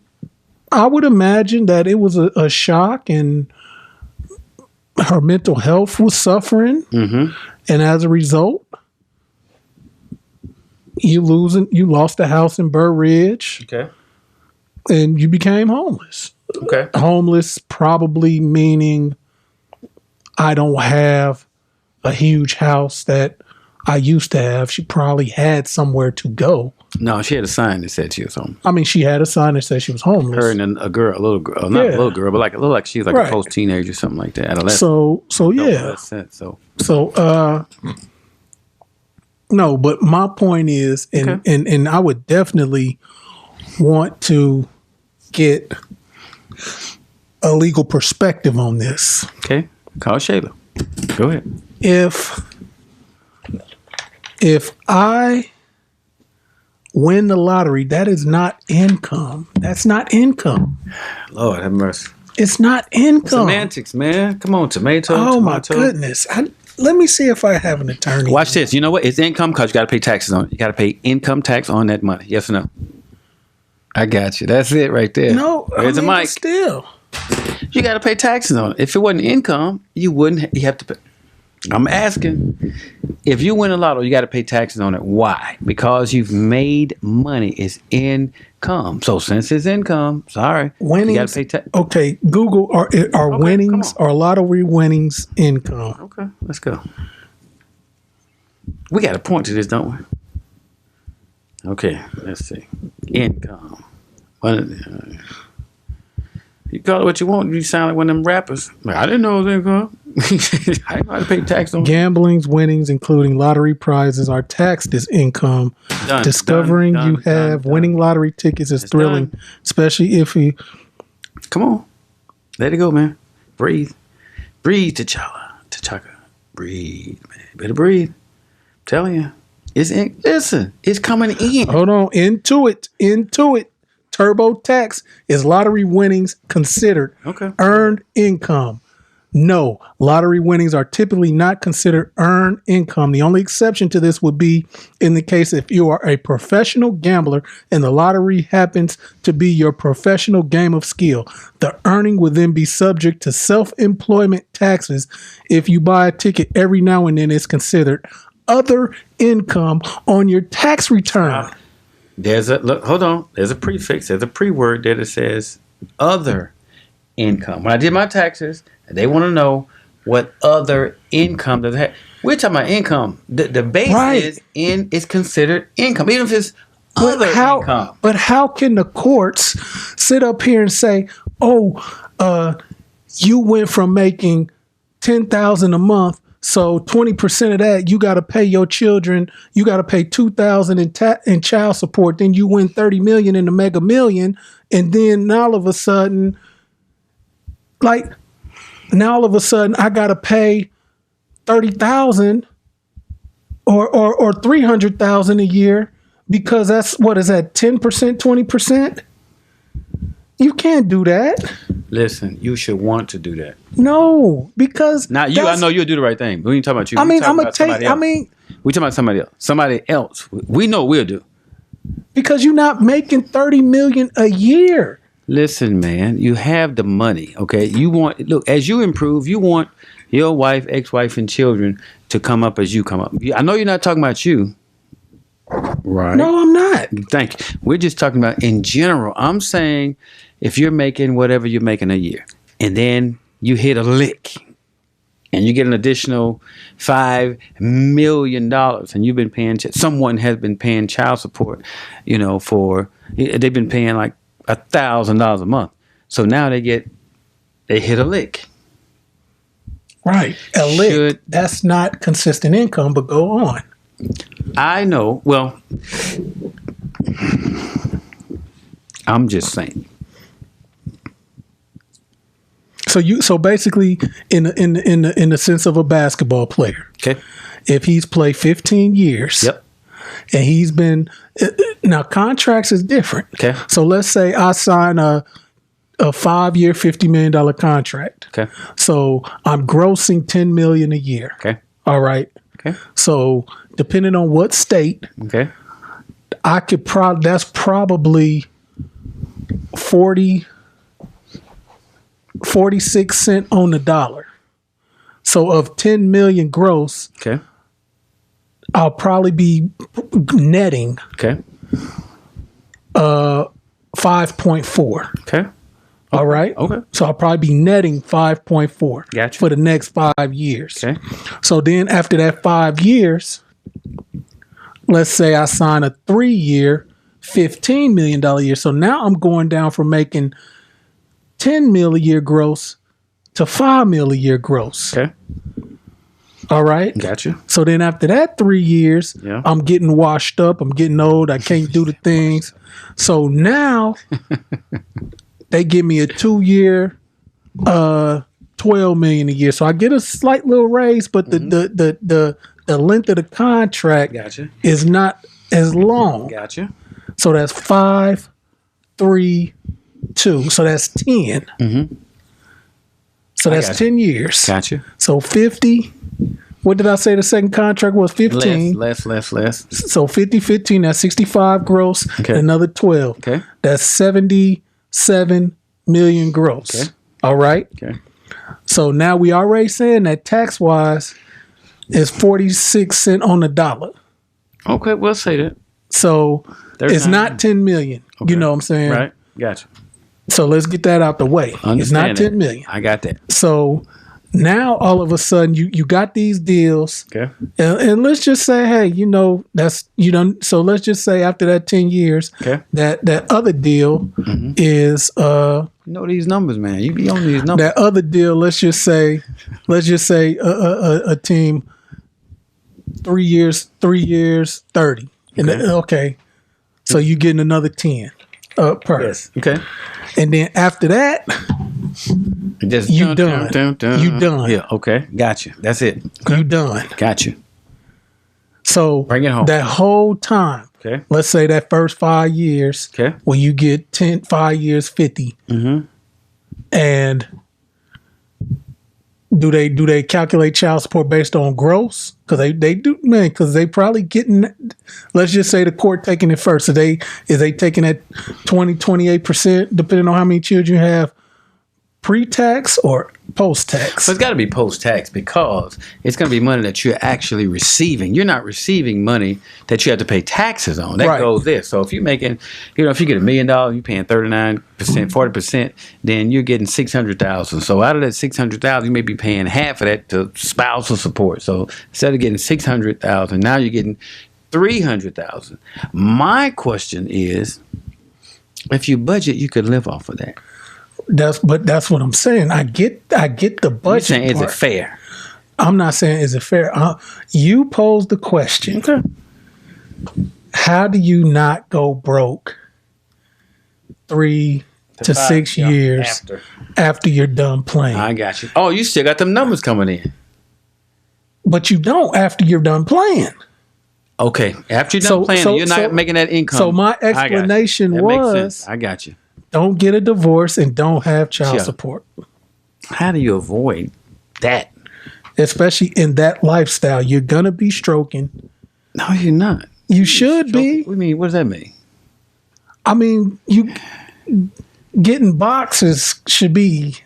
I would imagine that it was a shock and her mental health was suffering. And as a result, you lost a house in Burr Ridge Okay. and you became homeless. Okay. Homeless probably meaning I don't have a huge house that I used to have. She probably had somewhere to go. No, she had a sign that said she was home. I mean, she had a sign that said she was homeless. Her and a little girl, not Yeah. a little girl, but like she was like Right. a post teenager, something like that. Adolescent. So yeah. Adolescent, so No, but my point is, and I would definitely want to get a legal perspective on this. okay. Call Shayla. Go ahead. If I win the lottery, that is not income. That's not income. Lord have mercy. It's not income. Semantics, man. Come on, tomato. Oh my tomato. goodness. Let me see if I have an attorney. Watch this. You know what? It's income because you got to pay taxes on it. You got to pay income tax on that money. Yes or no? I got you. That's it right there. No, There's a but mic. still. You got to pay taxes on it. If it wasn't income, you wouldn't. You have to pay. I'm asking, if you win a lotto, you got to pay taxes on it. Why? Because you've made money. It's income. So since it's income, sorry, Winnings. you got to pay tax. Okay, Google are winnings, are lottery winnings income? Okay, let's go. We got a point to this, don't we? Okay, let's see. Income. You call it what you want. You sound like one of them rappers. Like, I didn't know it was income. I didn't know how to pay tax on it. Gambling's winnings, including lottery prizes, are taxed as income. Discovering you have winning lottery tickets is thrilling, especially if you. Come on. Let it go, man. Breathe. Breathe, T'Challa. T'Chaka. Breathe, man. Better breathe. I'm telling you. Listen, it's coming in. Hold on. Into it. TurboTax. Is lottery winnings considered earned income? No, lottery winnings are typically not considered earned income. The only exception to this would be in the case if you are a professional gambler and the lottery happens to be your professional game of skill. The earning would then be subject to self-employment taxes. If you buy a ticket every now and then, it's considered other income on your tax return. Hold on. There's a prefix. There's a pre-word there that says other income. When I did my taxes, they want to know what other income does it have. We're talking about income. The base is considered income, even if it's other income. But how can the courts sit up here and say, you went from making $10,000 a month, so 20% of that you got to pay your children. You got to pay $2,000 in child support. Then you win $30 million in the Mega Million, and then all of a sudden, I got to pay $30,000 or $300,000 a year because that's what is that 10%, 20%? You can't do that. Listen, you should want to do that. No, because not you. I know you'll do the right thing. But we ain't talking about you. We talking about somebody else. Somebody else. We know we'll do. Because you're not making $30 million a year. Listen, man, you have the money. Okay, as you improve, you want your wife, ex-wife, and children to come up as you come up. I know you're not talking about you. Right. No, I'm not. Thank you. We're just talking about in general. I'm saying if you're making whatever you're making a year and then you hit a lick and you get an additional $5 million and you've been paying, someone has been paying child support, they've been paying like $1,000 a month. So now they hit a lick. Right. A lick. That's not consistent income, but go on. I know. Well, I'm just saying. So basically, in the sense of a basketball player, okay, if he's played 15 years, yep, and he's been now contracts is different. Okay, so let's say I sign a 5-year, $50 million contract. Okay, so I'm grossing $10 million a year. Okay, all right. Okay, so depending on what state, okay, I could that's probably 46 cents on the dollar. So of 10 million gross, okay, I'll probably be netting 5.4. Okay. All right. Okay. So I'll probably be netting 5.4 gotcha. for the next 5 years. Okay. So then after that 5 years, let's say I sign a 3-year, $15 million a year. So now I'm going down from making $10 million a year gross to $5 million a year gross. Okay. All right. Gotcha. So then after that 3 years, yeah, I'm getting washed up. I'm getting old. I can't do the things. So now they give me a 2-year, $12 million a year. So I get a slight little raise, but the length of the contract is not as long. Gotcha. So that's 5, 3, 2. So that's 10. Mm-hmm. So that's 10 years. Gotcha. So 50. What did I say the second contract was? 15. Less. So 50, 15, that's 65 gross. Okay. Another 12. Okay. That's 77 million gross. Okay. All right. Okay. So now we already saying that tax-wise, is 46 cents on the dollar. Okay, we'll say that. So it's not 10 million. Okay. You know what I'm saying? Right. Gotcha. So let's get that out the way. It's not 10 million. I got that. So now all of a sudden you got these deals. Okay. And let's just say, hey, you know, that's you don't. So let's just say after that 10 years, Okay. that other deal is You know these numbers, man. You be on these numbers. that other deal. Let's just say a team 3 years, 30. And Okay. okay, so you getting another 10 per. Yes. Okay. And then after that, Just You done. You done. Yeah. Okay. Gotcha. That's it. you done. Gotcha. So Bring it home. that whole time, Okay. let's say that first 5 years, Okay. when you get 5 years, 50, and do they calculate child support based on gross? Because they do, man. Because they probably getting. Let's just say the court taking it first. So is they taking that 28%, depending on how many children you have, pre-tax or post-tax? So it's got to be post-tax because it's going to be money that you're actually receiving. You're not receiving money that you have to pay taxes on. That Right. goes there. So if you're making, if you get $1 million, you're paying 39%, 40%, then you're getting $600,000. So out of that $600,000, you may be paying half of that to spousal support. So instead of getting $600,000, now you're getting $300,000. My question is, if you budget, you could live off of that. That's what I'm saying. I get the budget. You're saying, is part. it fair? I'm not saying is it fair. You posed the question. Okay. How do you not go broke 3 to 6 years after you're done playing? I got you. Oh, you still got them numbers coming in. But you don't after you're done playing. Okay. After you're done playing, you're not making that income. So my explanation makes was, sense. I got you. don't get a divorce and don't have child Yeah. support. How do you avoid that? Especially in that lifestyle. You're going to be stroking. No, you're not. You should be. What do you mean? What does that mean? I mean, you getting boxes should be.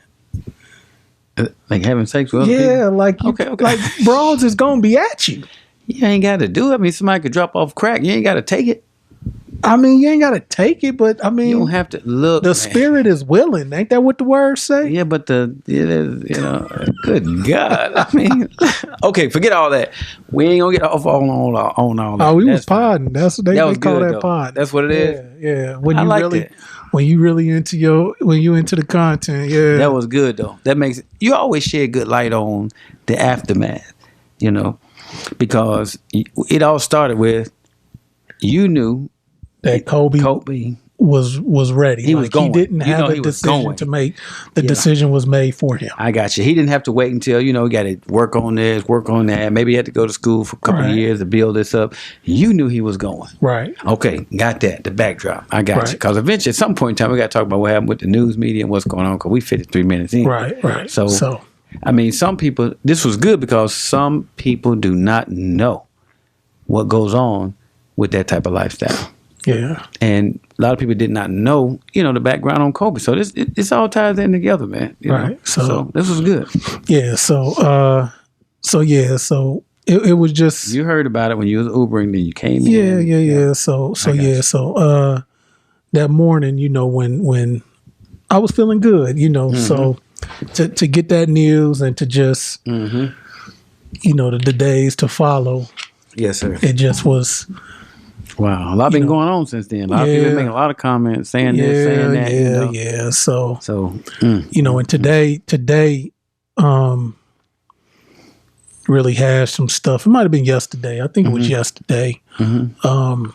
Like having sex with other Yeah, people? like like brawls is going to be at you. You ain't got to do it. I mean, somebody could drop off crack. You ain't got to take it. I mean, you ain't got to take it, but I mean, You don't have to look. the man. spirit is willing. Ain't that what the words say? Yeah, but good God. I mean, okay, forget all that. We ain't gonna get off on all that. Oh, we was That's fine. podding. That's what they was call good, that though. pod. That's what it is. Yeah. When I you like really, that. when you really when you into the content, yeah. That was good though. That makes you always shed good light on the aftermath, because it all started with you knew that Kobe was ready. He was going. He didn't have a he was decision going. to make. The decision was made for him. I got you. He didn't have to wait until, he got to work on this, work on that. Maybe he had to go to school for a couple of Right. years to build this up. You knew he was going. Right. Okay, got that. The backdrop. I got you. Right. Because eventually, at some point in time, we got to talk about what happened with the news media and what's going on because we 53 minutes in. Right. So, I mean, some people, this was good because some people do not know what goes on with that type of lifestyle. Yeah. And a lot of people did not know, the background on Kobe. So this all ties in together, man. Right. So this was good. Yeah. So it was just. You heard about it when you was Ubering, then you came Yeah. in. So I got you. that morning, when I was feeling good, so to get that news and to just, the days to follow, Yes, sir. it just was. Wow. A lot been going on since then. A lot of people making a lot of comments saying this, saying that. Yeah. So, mm. And today, really hashed some stuff. It might have been yesterday. I think it was yesterday. Mm-hmm.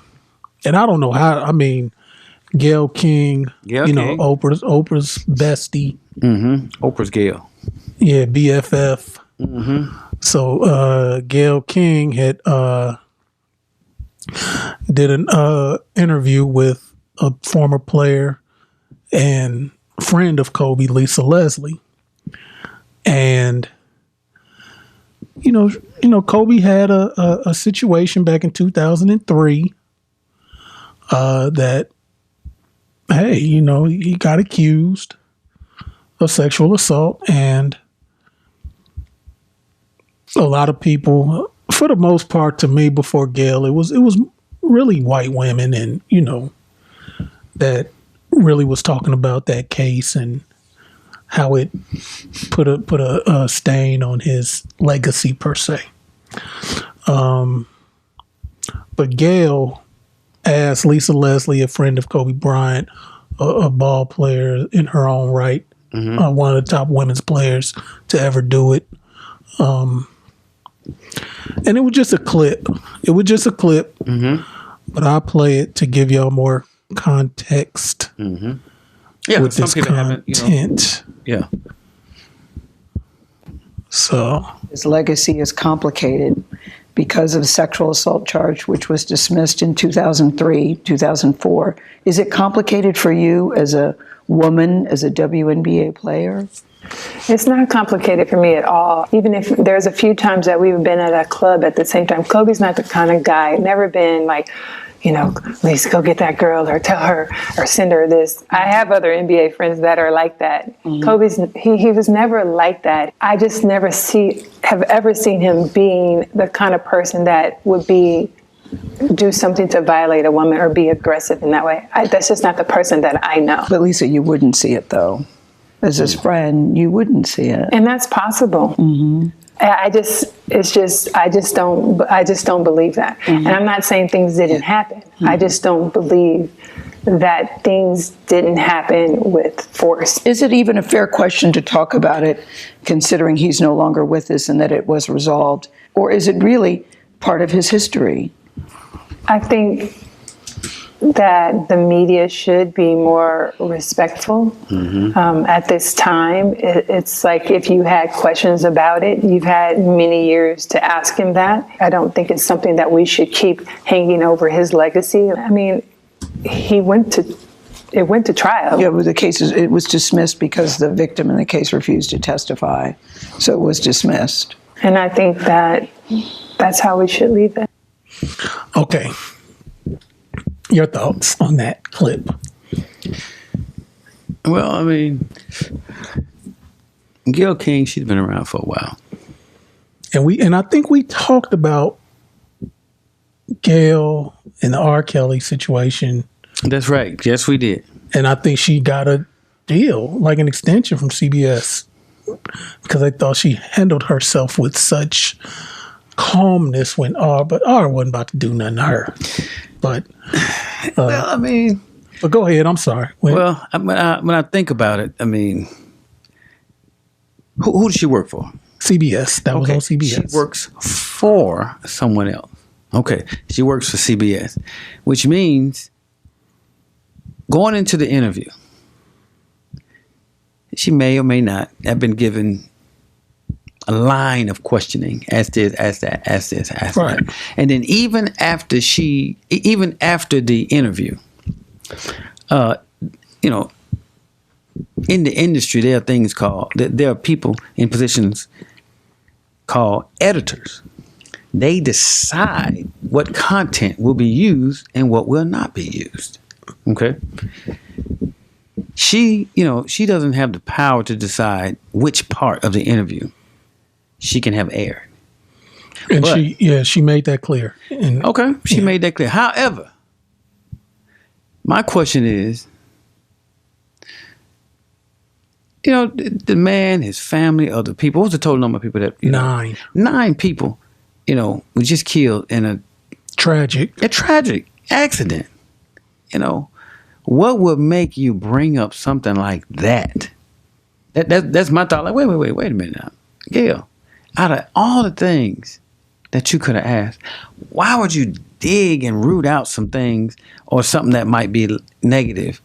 And I don't know how. I mean, Gayle King, King. Oprah's bestie. Mm-hmm. Oprah's Gayle. Yeah, BFF. Mm-hmm. So Gayle King had did an interview with a former player and friend of Kobe, Lisa Leslie, and Kobe had a situation back in 2003 that, hey, he got accused of sexual assault, and a lot of people, for the most part, to me, before Gayle, it was really white women, and that really was talking about that case and how it put a stain on his legacy per se. But Gayle asked Lisa Leslie, a friend of Kobe Bryant, a ball player in her own right, one of the top women's players to ever do it. And it was just a clip. But I'll play it to give y'all more context Yeah, with some this people haven't, content. Yeah. So His legacy is complicated because of a sexual assault charge, which was dismissed in 2003, 2004. Is it complicated for you as a woman, as a WNBA player? It's not complicated for me at all. Even if there's a few times that we've been at a club at the same time. Kobe's not the kind of guy, never been like, Lisa, go get that girl or tell her or send her this. I have other NBA friends that are like that. Kobe's, he was never like that. I just never have ever seen him being the kind of person that would do something to violate a woman or be aggressive in that way. That's just not the person that I know. But Lisa, you wouldn't see it though. As his friend, you wouldn't see it. And that's possible. I just don't believe that. And I'm not saying things didn't happen. I just don't believe that things didn't happen with force. Is it even a fair question to talk about it, considering he's no longer with us and that it was resolved? Or is it really part of his history? I think that the media should be more respectful at this time. It's like if you had questions about it, you've had many years to ask him that. I don't think it's something that we should keep hanging over his legacy. I mean, it went to trial. Yeah, it was dismissed because the victim in the case refused to testify. So it was dismissed. And I think that's how we should leave it. okay. Your thoughts on that clip? Well, I mean, Gayle King, she's been around for a while. And I think we talked about Gayle and the R. Kelly situation. That's right. Yes, we did. And I think she got a deal, like an extension from CBS, because I thought she handled herself with such calmness but R wasn't about to do nothing to her. But Well, I mean, but go ahead. I'm sorry. when I think about it, I mean, who does she work for? CBS. That was on CBS. She works for someone else. Okay, she works for CBS, which means going into the interview, she may or may not have been given a line of questioning, ask this, ask that, ask this, ask Right. that. And then even after the interview, in the industry, there are people in positions called editors. They decide what content will be used and what will not be used. Okay? She doesn't have the power to decide which part of the interview she can have aired. And she made that clear. And, She made that clear. However, my question is, the man, his family, other people, what's the total number of people that... 9. 9 people, were just killed in a Tragic. accident. What would make you bring up something like that? That's my thought. Like, wait a minute now. Gayle, out of all the things that you could have asked, why would you dig and root out some things or something that might be negative,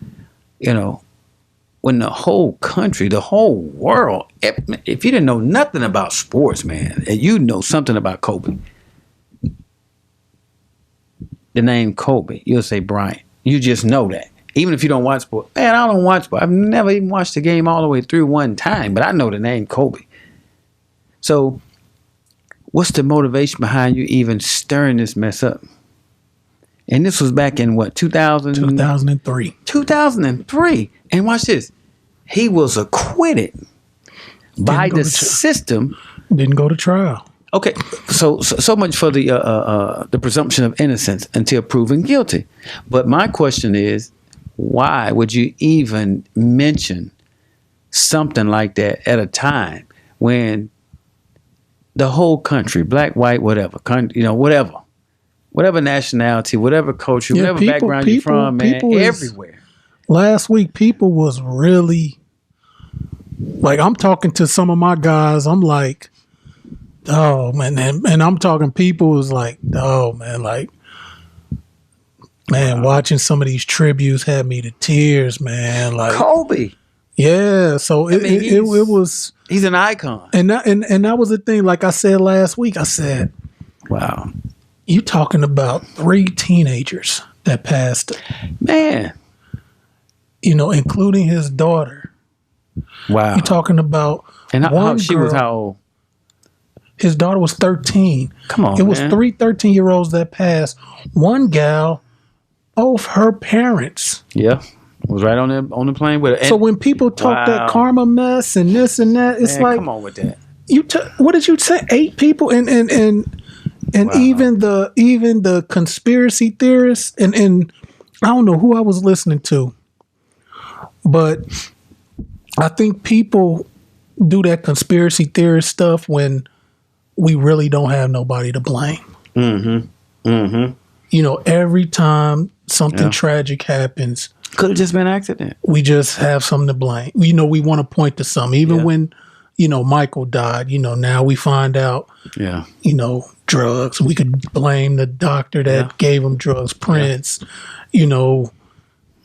when the whole country, the whole world, if you didn't know nothing about sports, man, and you know something about Kobe, the name Kobe, you'll say Bryant. You just know that. Even if you don't watch sports. Man, I don't watch sports. I've never even watched the game all the way through one time, but I know the name Kobe. So what's the motivation behind you even stirring this mess up? And this was back in what, 2003. 2003. And watch this. He was acquitted by the system. Didn't go to trial. Okay, so much for the presumption of innocence until proven guilty. But my question is, why would you even mention something like that at a time when the whole country, black, white, whatever, whatever nationality, whatever culture, whatever background you're from, man, everywhere. Last week, people was really like, I'm talking to some of my guys. I'm like, oh man, and I'm talking people was like, oh man, like, man, watching some of these tributes had me to tears, man. Like Kobe. Yeah, so it was. He's an icon, and that was the thing. Like I said last week, I said, wow, you talking about 3 teenagers that passed, man. Including his daughter. Wow, you talking about she was how old? His daughter was 13. Come on, it was 3 13-year-olds that passed. One gal, both her parents. Yeah. Was right on the plane with her. So when people talk that karma mess and this and that, it's like, come on with that. What did you say? 8 people and wow. even the conspiracy theorists and I don't know who I was listening to, but I think people do that conspiracy theorist stuff when we really don't have nobody to blame. Mm-hmm. Mm-hmm. Every time something tragic happens, could have just been an accident. We just have something to blame. We want to point to something. Even when, Michael died, now we find out, drugs. We could blame the doctor that gave him drugs, Prince,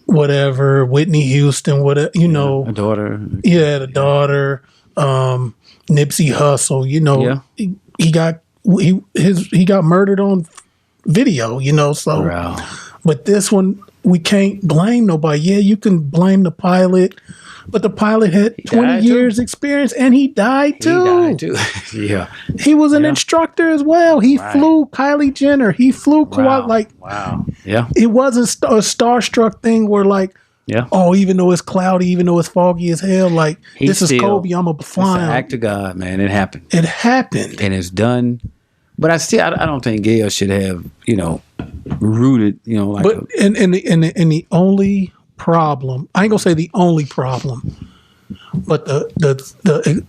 whatever, Whitney Houston, whatever, a daughter. Yeah, the daughter, Nipsey Hussle, he got murdered on video, so. Wow. But this one, we can't blame nobody. Yeah, you can blame the pilot, but the pilot had 20 years experience and he died too. Yeah. He was an instructor as well. He flew Kylie Jenner. He flew Kawhi. Wow. Yeah. It wasn't a starstruck thing where oh, even though it's cloudy, even though it's foggy as hell, this is Kobe, I'm a fly. It's an act of God, man. It happened. And it's done. But I don't think Gayle should have, rooted, But the only problem, I ain't gonna say the only problem, but the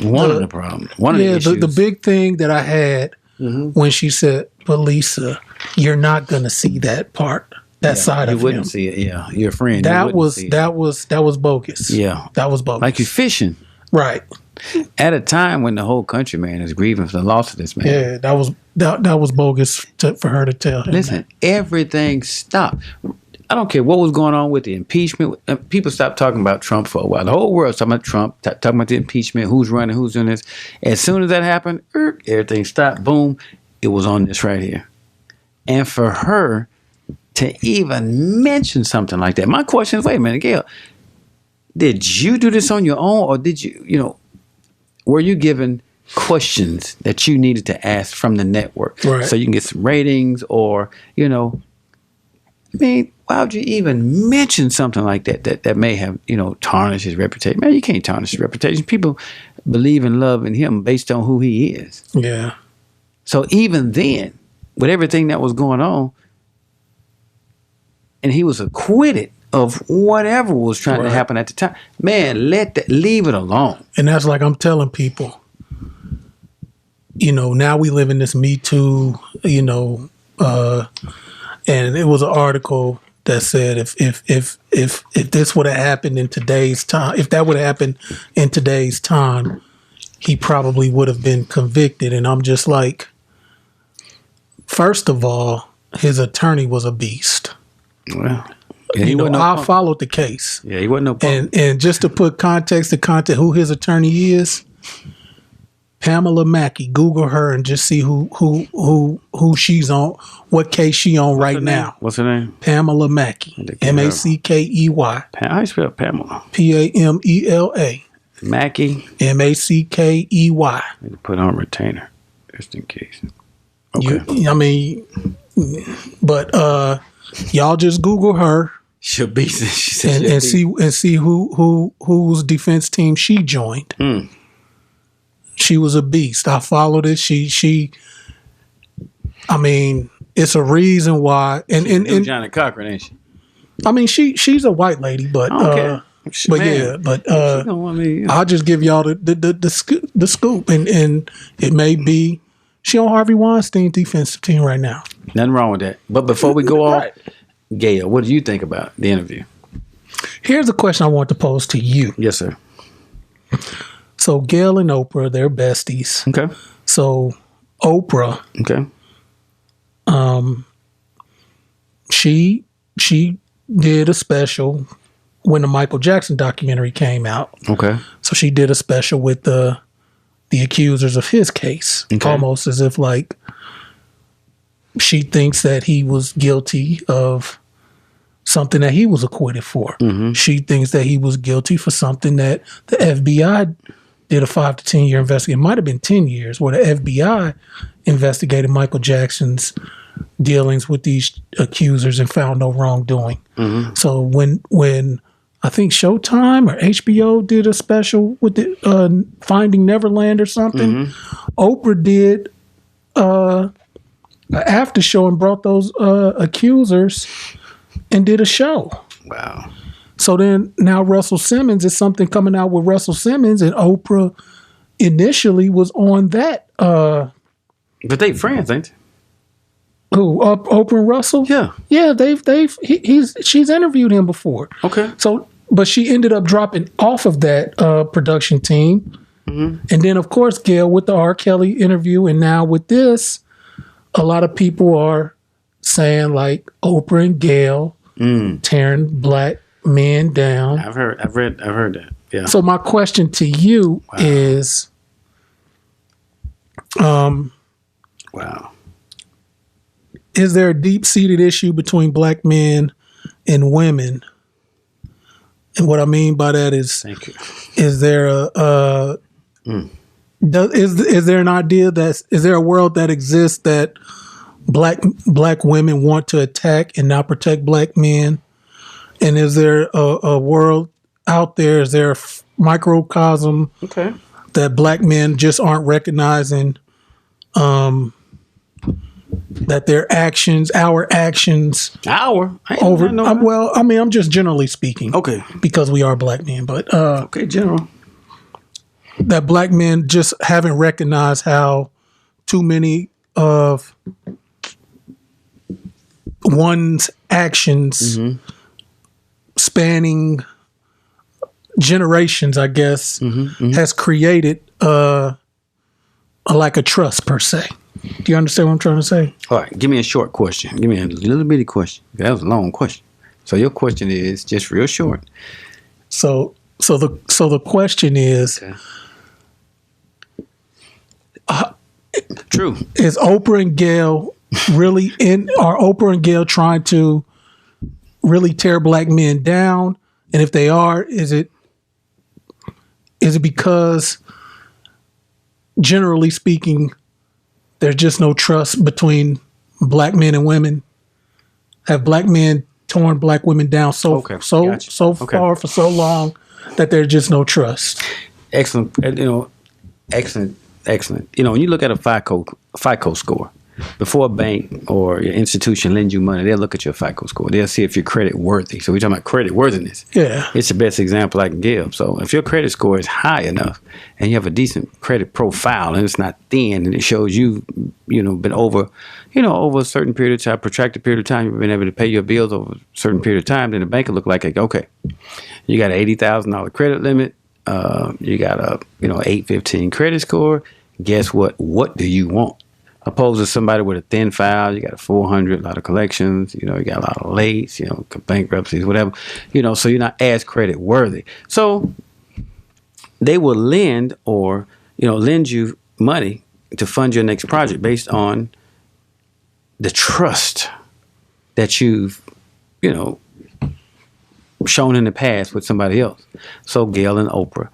one of the problems, one of the issues. The big thing that I had when she said, "But Lisa, you're not gonna see that part, that side of him. You wouldn't see it. Yeah, your friend. That was bogus. Yeah, that was bogus. Like you fishing, right? At a time when the whole country, man, is grieving for the loss of this man. Yeah, that was bogus for her to tell him. Listen, everything stopped. I don't care what was going on with the impeachment. People stopped talking about Trump for a while. The whole world's talking about Trump, talking about the impeachment, who's running, who's doing this. As soon as that happened, everything stopped. Boom, it was on this right here. And for her to even mention something like that, my question is, wait a minute, Gayle, did you do this on your own, or did you, were you given questions that you needed to ask from the network so you can get some ratings, or, why would you even mention something like that may have, tarnished his reputation? Man, you can't tarnish his reputation. People believe and love in him based on who he is. Yeah. So even then, with everything that was going on, and he was acquitted of whatever was trying to happen at the time, man, leave it alone. And that's like I'm telling people, now we live in this Me Too, and it was an article that said if this would have happened in today's time, if that would have happened in today's time, he probably would have been convicted. And I'm just like, first of all, his attorney was a beast. Well, I followed the case. Yeah, he wasn't no punk. And just to put context to content, who his attorney is, Pamela Mackey. Google her and just see who she's on, what case she on right now. What's her name? Pamela Mackey. Mackey. How you spell Pamela? Pamela. Mackey. Mackey. Need to put on retainer just in case. Okay. But y'all just Google her. She'll be. She said and see whose defense team she joined. she was a beast. I followed it. She. I mean, it's a reason why. And Johnny Cochran, ain't she? I mean, she's a white lady, but Okay. but Man, yeah, but she don't want me, I'll just give y'all the scoop, and it may be she on Harvey Weinstein defensive team right now. Nothing wrong with that. But before we go off, Right. Gayle, what do you think about the interview? Here's a question I want to pose to you. Yes, sir. So Gayle and Oprah, they're besties. Okay. So Oprah, Okay. she did a special when the Michael Jackson documentary came out. Okay. So she did a special with the accusers of his case, Okay. almost as if like she thinks that he was guilty of something that he was acquitted for. She thinks that he was guilty for something that the FBI did a 5 to 10 year investigation. It might have been 10 years where the FBI investigated Michael Jackson's dealings with these accusers and found no wrongdoing. So when I think Showtime or HBO did a special with the Finding Neverland or something, Oprah did an after show and brought those accusers and did a show. Wow. So then now Russell Simmons is something coming out with Russell Simmons, and Oprah initially was on that. But they friends, ain't they? Who? Oprah and Russell? Yeah. Yeah, she's interviewed him before. Okay. So, but she ended up dropping off of that production team. And then, of course, Gayle with the R. Kelly interview. And now with this, a lot of people are saying like Oprah and Gayle tearing black men down. I've heard that. Yeah. So my question to you is, Wow. is there a deep-seated issue between black men and women? And what I mean by that is, Thank you. is there is there an idea is there a world that exists that black women want to attack and not protect black men? And is there a world out there? Is there a microcosm Okay. that black men just aren't recognizing? That their actions, our actions, I ain't over. know that. Well, I mean, I'm just generally speaking. Okay. Because we are black men, but Okay, General. that black men just haven't recognized how too many of one's actions spanning generations, I guess, has created like a trust per se. Do you understand what I'm trying to say? All right, give me a short question. Give me a little bitty question. That was a long question. So your question is just real short. So the question is, True. is Oprah and Gayle are Oprah and Gayle trying to really tear black men down? And if they are, is it because, generally speaking, there's just no trust between black men and women? Have black men torn black women down Gotcha. Okay. far for so long that there's just no trust? Excellent. Excellent. When you look at a FICO score, before a bank or your institution lends you money, they'll look at your FICO score. They'll see if you're credit worthy. So we're talking about credit worthiness. Yeah. It's the best example I can give. So if your credit score is high enough and you have a decent credit profile and it's not thin and it shows you've been over a certain period of time, protracted period of time, you've been able to pay your bills over a certain period of time, then the bank will look like, okay, you got an $80,000 credit limit. You got a 815 credit score. Guess what? What do you want? Opposed to somebody with a thin file, you got a 400, a lot of collections, you got a lot of lates, bankruptcies, whatever, so you're not as credit worthy. So they will lend you money to fund your next project based on the trust that you've, shown in the past with somebody else. So Gayle and Oprah,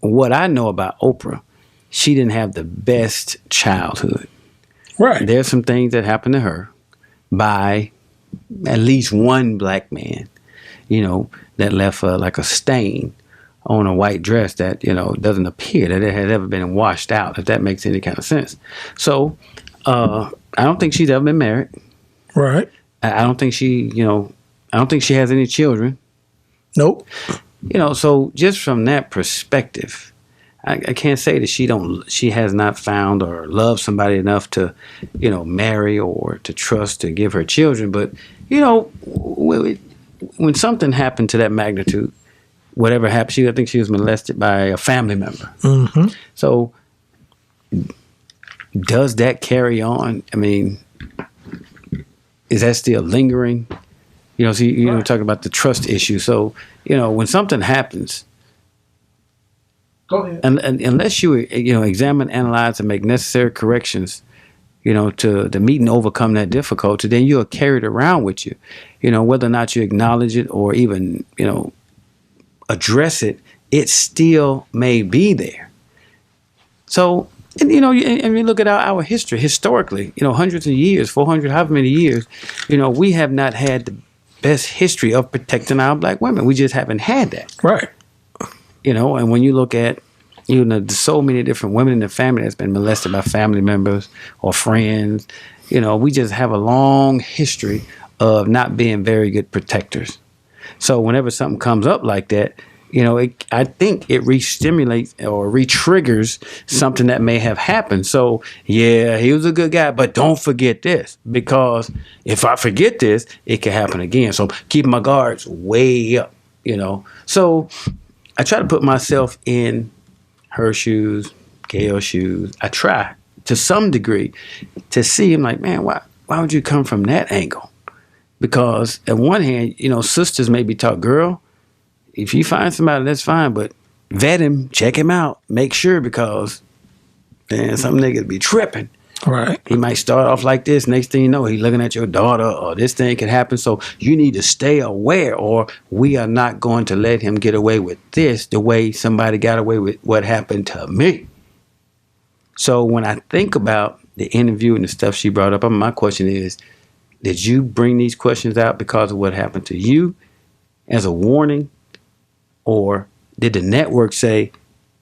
what I know about Oprah, she didn't have the best childhood. Right. There's some things that happened to her by at least one black man, that left like a stain on a white dress that, doesn't appear that it has ever been washed out, if that makes any kind of sense. So I don't think she's ever been married. Right. I don't think I don't think she has any children. Nope. So just from that perspective, I can't say that she has not found or loved somebody enough to, marry or to trust to give her children. But, when something happened to that magnitude, whatever happened, I think she was molested by a family member. Mm-hmm. So does that carry on? I mean, is that still lingering? Talking about the trust issue. So, when something happens, Go ahead. and unless you examine, analyze, and make necessary corrections, to meet and overcome that difficulty, then you'll carry it around with you. Whether or not you acknowledge it or even, address it, it still may be there. So, and we look at our history historically, hundreds of years, 400, however many years, we have not had the best history of protecting our black women. We just haven't had that. Right. And when you look at, there's so many different women in the family that's been molested by family members or friends, we just have a long history of not being very good protectors. So whenever something comes up like that, I think it re-stimulates or re-triggers something that may have happened. So, yeah, he was a good guy, but don't forget this, because if I forget this, it can happen again. So keep my guards way up, So I try to put myself in her shoes, Gayle's shoes. I try to some degree to see him like, man, why would you come from that angle? Because at one hand, sisters may be taught, girl, if you find somebody, that's fine, but vet him, check him out, make sure, because some niggas be tripping. Right. He might start off like this. Next thing you know, he's looking at your daughter, or this thing could happen. So you need to stay aware, or we are not going to let him get away with this the way somebody got away with what happened to me. So when I think about the interview and the stuff she brought up, my question is, did you bring these questions out because of what happened to you as a warning? Or did the network say,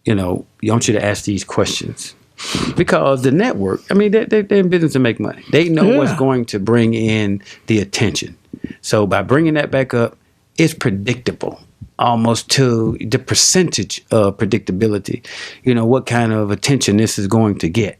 we want you to ask these questions? Because the network, they're in business to make money. They know what's going to bring in the attention. So by bringing that back up, it's predictable, almost to the percentage of predictability, what kind of attention this is going to get.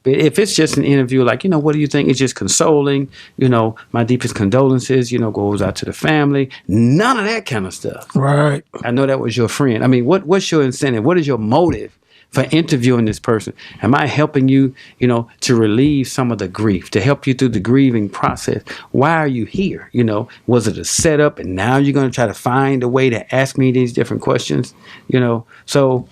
But if it's just an interview, like, what do you think? It's just consoling, my deepest condolences, goes out to the family. None of that kind of stuff. Right. I know that was your friend. What's your incentive? What is your motive for interviewing this person? Am I helping you, to relieve some of the grief, to help you through the grieving process? Why are you here? Was it a setup and now you're going to try to find a way to ask me these different questions? So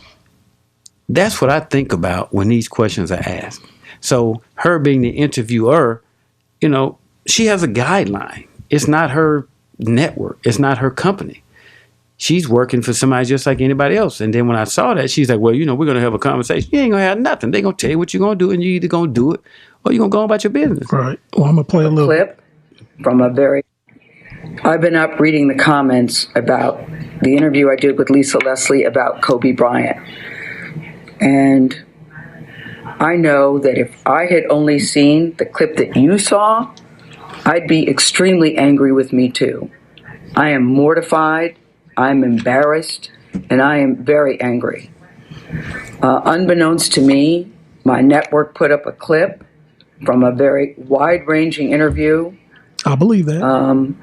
that's what I think about when these questions are asked. So her being the interviewer, she has a guideline. It's not her network. It's not her company. She's working for somebody just like anybody else. And then when I saw that, she's like, well, we're going to have a conversation. You ain't going to have nothing. They're going to tell you what you're going to do, and you're either going to do it or you're going to go about your business. Right. Well, I'm going to play a little clip from I've been up reading the comments about the interview I did with Lisa Leslie about Kobe Bryant. And I know that if I had only seen the clip that you saw, I'd be extremely angry with me too. I am mortified, I'm embarrassed, and I am very angry. Unbeknownst to me, my network put up a clip from a very wide-ranging interview. I believe that.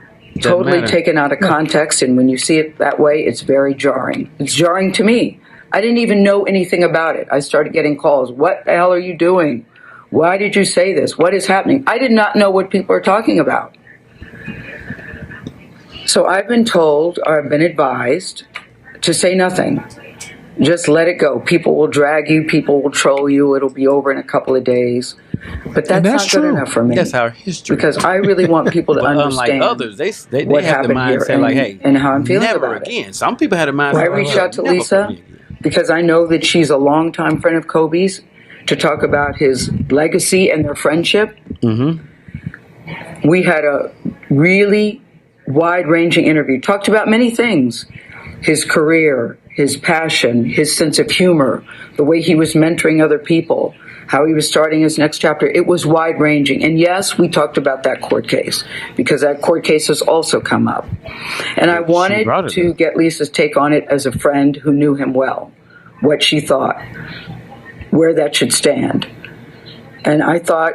Totally taken out of context, and when you see it that way, it's very jarring. It's jarring to me. I didn't even know anything about it. I started getting calls. What the hell are you doing? Why did you say this? What is happening? I did not know what people are talking about. So I've been told, or I've been advised, to say nothing. Just let it go. People will drag you. People will troll you. It'll be over in a couple of days. But that's not true. good enough for me. That's our history. Because I really want people to understand. Unlike others, they what have the happened here mindset like, hey, and how I'm feeling never about again. it. Some people had a mindset. I reached out to Lisa because I know that she's a longtime friend of Kobe's to talk about his legacy and their friendship. Mm-hmm. We had a really wide-ranging interview. Talked about many things. His career, his passion, his sense of humor, the way he was mentoring other people, how he was starting his next chapter. It was wide ranging. And yes, we talked about that court case because that court case has also come up. And I wanted to get Lisa's take on it as a friend who knew him well, what she thought, where that should stand. And I thought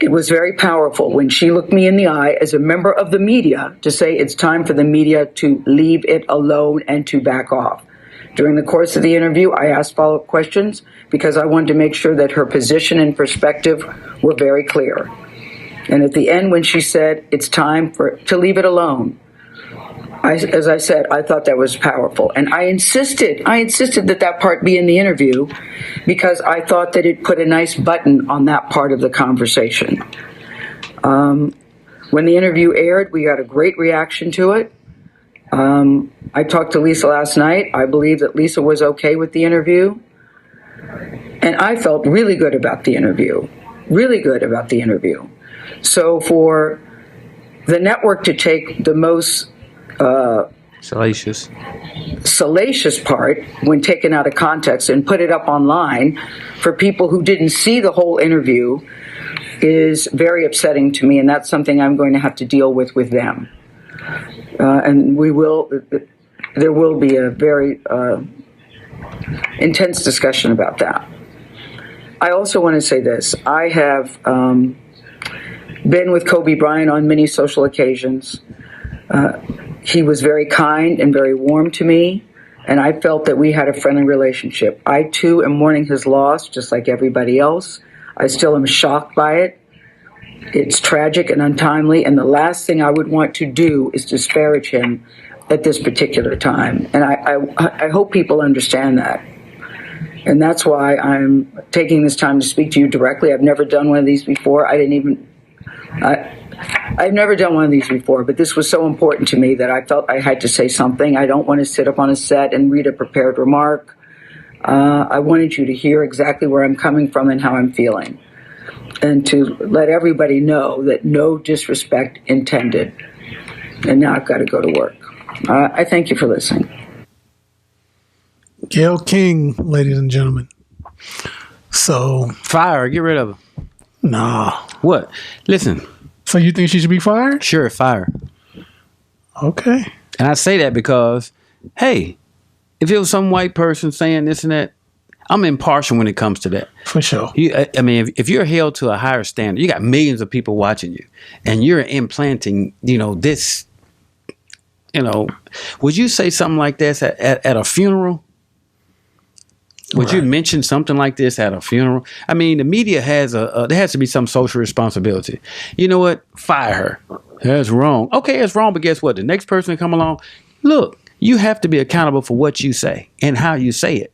it was very powerful when she looked me in the eye as a member of the media to say it's time for the media to leave it alone and to back off. During the course of the interview, I asked follow-up questions because I wanted to make sure that her position and perspective were very clear. And at the end, when she said it's time to leave it alone, as I said, I thought that was powerful. And I insisted that part be in the interview because I thought that it put a nice button on that part of the conversation. When the interview aired, we got a great reaction to it. I talked to Lisa last night. I believe that Lisa was okay with the interview. And I felt really good about the interview. So for the network to take the most salacious part when taken out of context and put it up online for people who didn't see the whole interview is very upsetting to me, and that's something I'm going to have to deal with them. And there will be a very intense discussion about that. I also want to say this. I have been with Kobe Bryant on many social occasions. He was very kind and very warm to me, and I felt that we had a friendly relationship. I, too, am mourning his loss, just like everybody else. I still am shocked by it. It's tragic and untimely, and the last thing I would want to do is disparage him at this particular time. And I hope people understand that. And that's why I'm taking this time to speak to you directly. I've never done one of these before. I've never done one of these before, but this was so important to me that I felt I had to say something. I don't want to sit up on a set and read a prepared remark. I wanted you to hear exactly where I'm coming from and how I'm feeling, and to let everybody know that no disrespect intended. And now I've got to go to work. I thank you for listening. Gayle King, ladies and gentlemen. So fire her, get rid of her. Nah. What? Listen. So you think she should be fired? Sure, fire. Okay. And I say that because, hey, if it was some white person saying this and that, I'm impartial when it comes to that. For sure. I mean, if you're held to a higher standard, you got millions of people watching you, and you're implanting, this, would you say something like this at a funeral? Would you mention something like this at a funeral? I mean, the media has there has to be some social responsibility. You know what? Fire her. That's wrong. Okay, it's wrong, but guess what? The next person to come along, look, you have to be accountable for what you say and how you say it.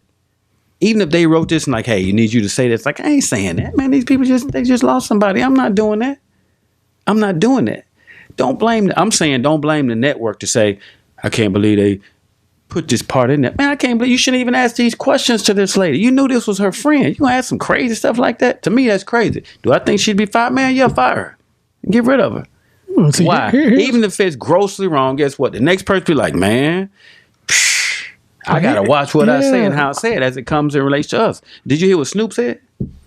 Even if they wrote this and like, hey, you need you to say this, like, I ain't saying that, man. These people they just lost somebody. I'm not doing that. Don't blame. I'm saying don't blame the network to say, I can't believe they put this part in there. Man, I can't believe you shouldn't even ask these questions to this lady. You knew this was her friend. You ask some crazy stuff like that? To me, that's crazy. Do I think she'd be fired? Man, yeah, fire her. Get rid of her. See, why? Even if it's grossly wrong, guess what? The next person be like, man, I got to watch what I say and how I say it as it comes in relation to us. Did you hear what Snoop said?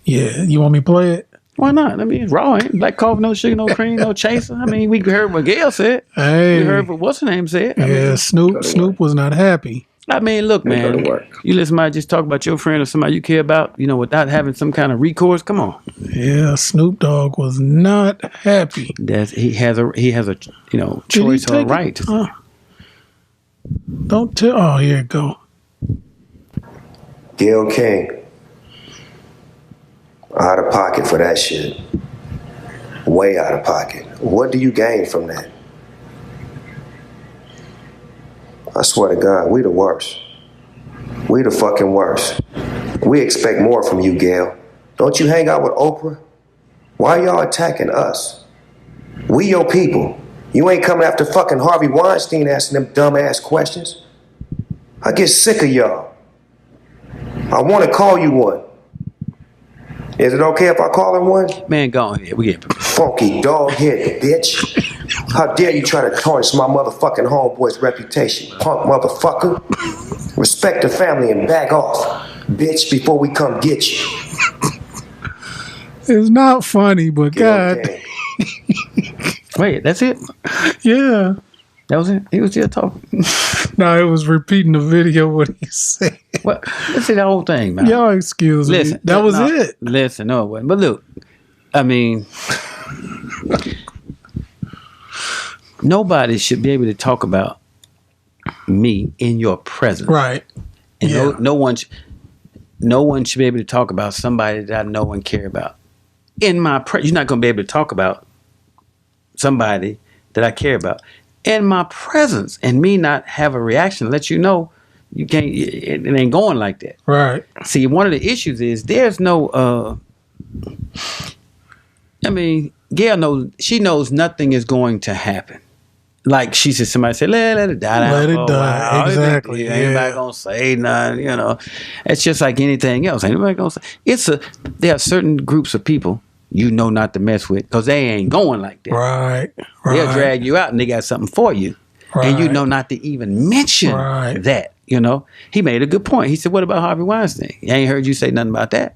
Yeah. You want me to play it? Why not? I mean, it's raw, ain't black coffee, no sugar, no cream, no chaser. I mean, we heard what Gayle said. Hey. We heard what what's her name said. Snoop was not happy. I mean, look, man, you let somebody just talk about your friend or somebody you care about, without having some kind of recourse. Come on. Yeah, Snoop Dogg was not happy. He has a choice or a right. Don't tell. Oh, here it go. Gayle King. Out of pocket for that shit. Way out of pocket. What do you gain from that? I swear to God, we the worst. We the fucking worst. We expect more from you, Gayle. Don't you hang out with Oprah? Why y'all attacking us? We your people. You ain't coming after fucking Harvey Weinstein asking them dumb-ass questions. I get sick of y'all. I want to call you one. Is it okay if I call him one? Man, go on here. We get funky dog head, bitch. How dare you try to tarnish my motherfucking homeboy's reputation, punk motherfucker? Respect the family and back off, bitch, before we come get you. It's not funny, but God. Okay. Wait, that's it? Yeah. That was it? He was still talking. No, it was repeating the video what he said. Well, let's see the whole thing, man. Y'all excuse me. That was it. Listen, no, it wasn't. But look, I mean, nobody should be able to talk about me in your presence. Right. And Yeah. no one should be able to talk about somebody that I know and care about. In my you're not going to be able to talk about somebody that I care about in my presence, and me not have a reaction to let you know you can't. It ain't going like that. Right. See, one of the issues is there's no. I mean, Gayle knows. She knows nothing is going to happen. Like she said, somebody said, let it die. Let it die. Exactly. Ain't nobody gonna say nothing. You know, it's just like anything else. Ain't nobody gonna say. There are certain groups of people you know not to mess with because they ain't going like that. Right. They'll drag you out and they got something for you, and you know not to even mention that. You know, he made a good point. He said, "What about Harvey Weinstein? I ain't heard you say nothing about that."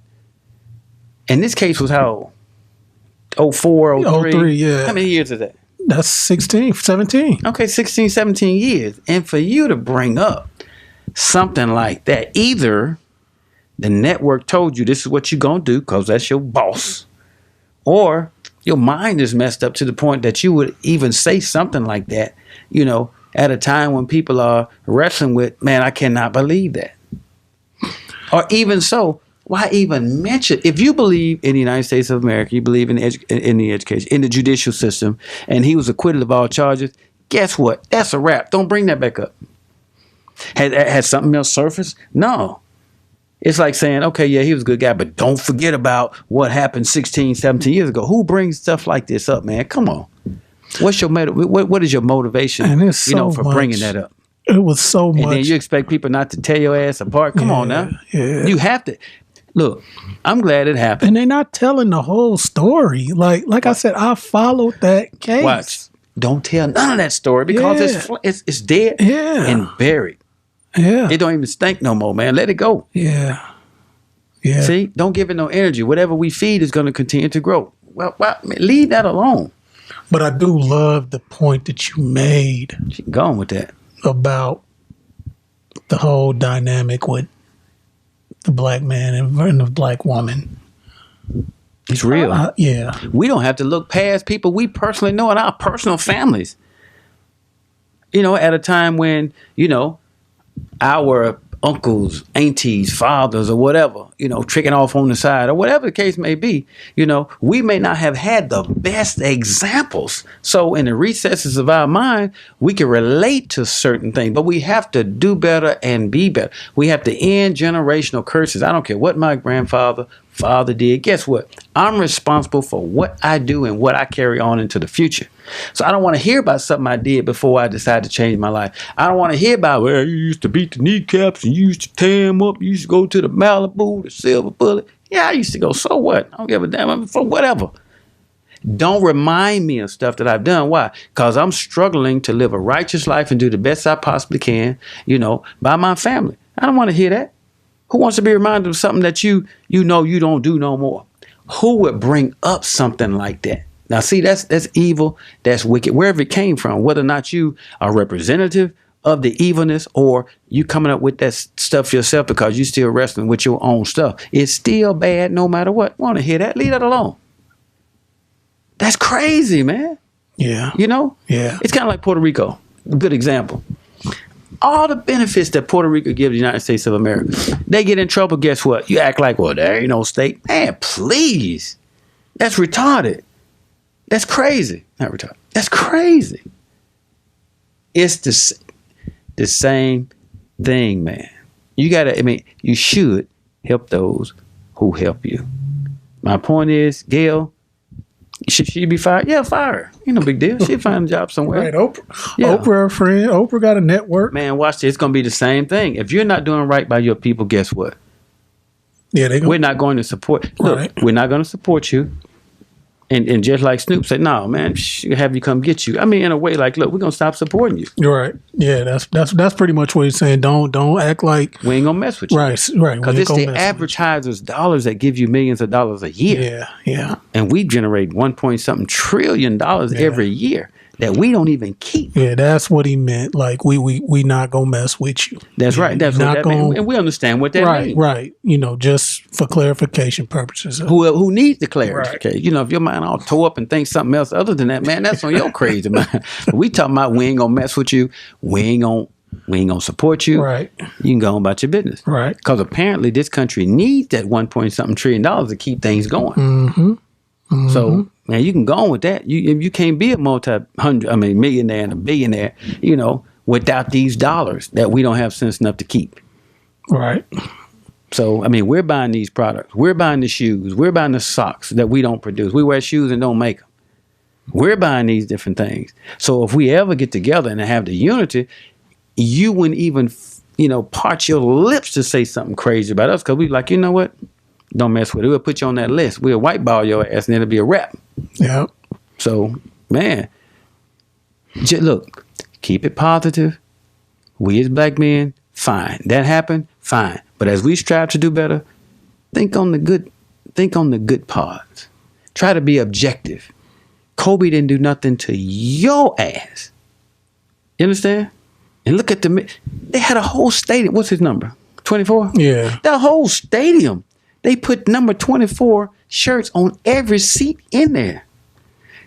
And this case was how 04, 03? 03, yeah. How many years is that? That's 16, 17. Okay, 16, 17 years. And for you to bring up something like that, either the network told you this is what you're going to do because that's your boss, or your mind is messed up to the point that you would even say something like that, you know, at a time when people are wrestling with, man, I cannot believe that. Or even so, why even mention? If you believe in the United States of America, you believe in the education, in the judicial system, and he was acquitted of all charges, guess what? That's a wrap. Don't bring that back up. Has something else surfaced? No. It's like saying, okay, yeah, he was a good guy, but don't forget about what happened 16, 17 years ago. Who brings stuff like this up, man? Come on. What's your what is your motivation? And it's so for much. Bringing that up? It was so much. And then you expect people not to tear your ass apart? Come on now. Yeah. You have to. Look, I'm glad it happened. And they're not telling the whole story. Like I said, I followed that case. Watch. Don't tell none of that story because it's dead and buried. Yeah. It don't even stink no more, man. Let it go. Yeah. Yeah. See, don't give it no energy. Whatever we feed is going to continue to grow. Well, leave that alone. But I do love the point that you made. Keep going with that. About the whole dynamic with the black man and the black woman. It's real. Yeah. We don't have to look past people we personally know in our personal families. You know, at a time when, you know, our uncles, aunties, fathers, or whatever, you know, tricking off on the side, or whatever the case may be, you know, we may not have had the best examples. So in the recesses of our mind, we can relate to certain things, but we have to do better and be better. We have to end generational curses. I don't care what my father did. Guess what? I'm responsible for what I do and what I carry on into the future. So I don't want to hear about something I did before I decided to change my life. I don't want to hear about, well, you used to beat the kneecaps and you used to tear them up. You used to go to the Malibu, the Silver Bullet. Yeah, I used to go. So what? I don't give a damn for whatever. Don't remind me of stuff that I've done. Why? Because I'm struggling to live a righteous life and do the best I possibly can, you know, by my family. I don't want to hear that. Who wants to be reminded of something that you know you don't do no more? Who would bring up something like that? Now, see, that's evil. That's wicked. Wherever it came from, whether or not you are representative of the evilness or you coming up with that stuff yourself because you still wrestling with your own stuff, it's still bad no matter what. Want to hear that? Leave that alone. That's crazy, man. Yeah. You know? Yeah. It's kind of like Puerto Rico. A good example. All the benefits that Puerto Rico gives the United States of America, they get in trouble, guess what? You act like, well, there ain't no state. Man, please. That's retarded. That's crazy. Not retarded. That's crazy. It's the same thing, man. You should help those who help you. My point is, Gayle, should she be fired? Yeah, fire her. Ain't no big deal. She'll find a job somewhere. Right, Oprah, her friend. Oprah got a network. Man, watch this. It's going to be the same thing. If you're not doing right by your people, guess what? Yeah, we're not going to support. Look, we're not going to support you And just like Snoop said, no, man, have you come get you. I mean, in a way, like, look, we're gonna stop supporting you. You're right. Yeah, that's pretty much what he's saying. Don't act like we ain't gonna mess with you. Right. Because it's the advertisers' dollars that give you millions of dollars a year. Yeah. And we generate 1 point something trillion dollars every year that we don't even keep. Yeah, that's what he meant. Like we not gonna mess with you. That's right. That's what that means. And we understand what that means. Right. Just for clarification purposes. Who needs the clarification? If your mind all tore up and think something else other than that, man, that's on your crazy mind. We talking about we ain't gonna mess with you. We ain't gonna support you. Right. You can go on about your business. Right. Because apparently this country needs that 1 point something trillion dollars to keep things going. Mm-hmm. So, man, you can go on with that. You can't be a millionaire and a billionaire, without these dollars that we don't have sense enough to keep. Right. So, I mean, we're buying these products. We're buying the shoes. We're buying the socks that we don't produce. We wear shoes and don't make them. We're buying these different things. So if we ever get together and have the unity, you wouldn't even, part your lips to say something crazy about us because we like, you know what? Don't mess with it. We'll put you on that list. We'll whiteball your ass and it'll be a wrap. Yeah. So, man, look, keep it positive. We as black men, fine. That happened, fine. But as we strive to do better, think on the good parts. Try to be objective. Kobe didn't do nothing to your ass. You understand? And look at they had a whole stadium. What's his number? 24? Yeah. The whole stadium. They put number 24 shirts on every seat in there.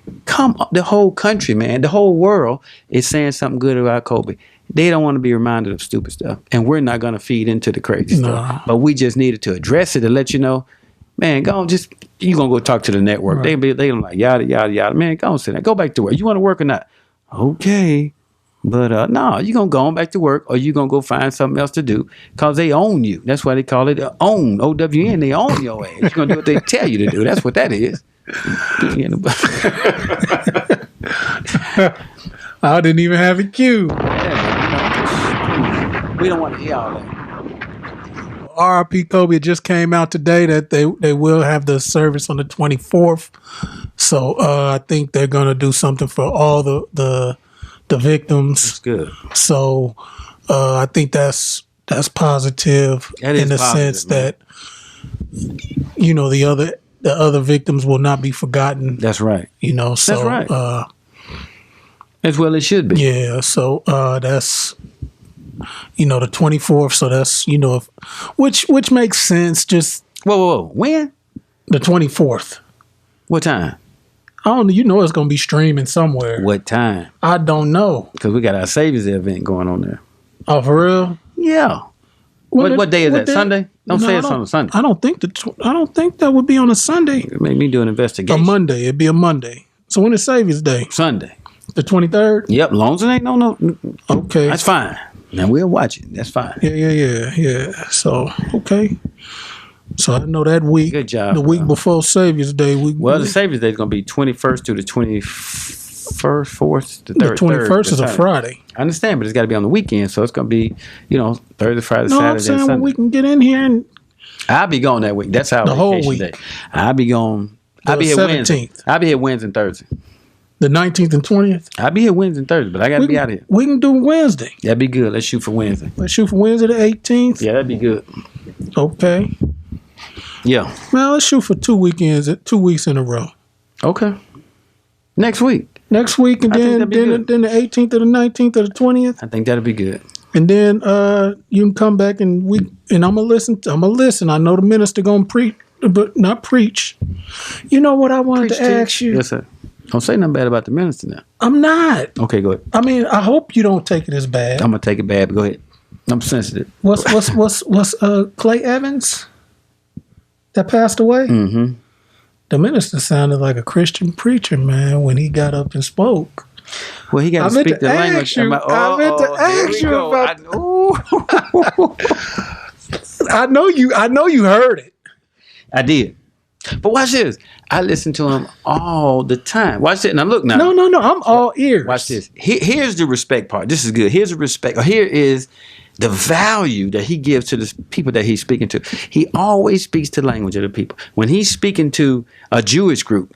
The whole country, man, the whole world is saying something good about Kobe. They don't want to be reminded of stupid stuff. And we're not going to feed into the crazy stuff. But we just needed to address it and let you know, man, you're going to go talk to the network. Right. They like, yada, yada, yada. Man, go on, sit down. Go back to work. You want to work or not? Okay. But no, you're going to go on back to work or you're going to go find something else to do because they own you. That's why they call it own, O-W-N. They own your ass. You're going to do what they tell you to do. That's what that is. I didn't even have it queued. We don't want to hear all that. R.I.P. Kobe, it just came out today that they will have the service on the 24th. So I think they're going to do something for all the victims. That's good. So I think that's positive in the sense man. That the other victims will not be forgotten. That's right. So that's right. As well it should be. Yeah. So that's the 24th. So that's which makes sense. Just whoa. When? The 24th. What time? I don't know. It's going to be streaming somewhere. What time? I don't know. Because we got our Saviors event going on there. Oh, for real? Yeah. What day is that? Sunday? Don't say it's on a Sunday. I don't think that would be on a Sunday. It made me do an investigation. A Monday. It'd be a Monday. So when is Savior's Day? Sunday. The 23rd? Yep. Long as it ain't no. Okay. That's fine. Now we'll watch it. That's fine. Yeah. So, okay. So I know that week. Good job. The week before Savior's Day. The Savior's Day is going to be 21st to the 21st, 4th, the 3rd. The 21st is a Friday. I understand, but it's got to be on the weekend. So it's going to be, Thursday, Friday, no, Saturday, I'm saying and Sunday. when we can get in here and. I'll be gone that week. That's our the whole vacation week. Day. I'll be gone. I'll be here 17th. Wednesday. I'll be here Wednesday and Thursday. The 19th and 20th? I'll be here Wednesday and Thursday, but I got to be out of here. We can do Wednesday. That'd be good. Let's shoot for Wednesday. Let's shoot for Wednesday the 18th? Yeah, that'd be good. Okay. Yeah. Well, let's shoot for 2 weekends, 2 weeks in a row. Okay. Next week. Next week, and then the 18th or the 19th or the 20th. I think that'll be good. And then you can come back and I'm gonna listen. I know the minister gonna preach, but not preach. You know what I wanted to ask you? Yes, sir. Don't say nothing bad about the minister now. I'm not. Okay, go ahead. I mean, I hope you don't take it as bad. I'm gonna take it bad, but go ahead. I'm sensitive. What's Clay Evans that passed away? Mm-hmm. The minister sounded like a Christian preacher, man, when he got up and spoke. Well, he got to speak the language. I meant to ask you about. I know you heard it. I did. But watch this. I listen to him all the time. Watch it. Now look now. No. I'm all ears. Watch this. Here's the respect part. This is good. Here's the respect. Here is the value that he gives to the people that he's speaking to. He always speaks to the language of the people. When he's speaking to a Jewish group,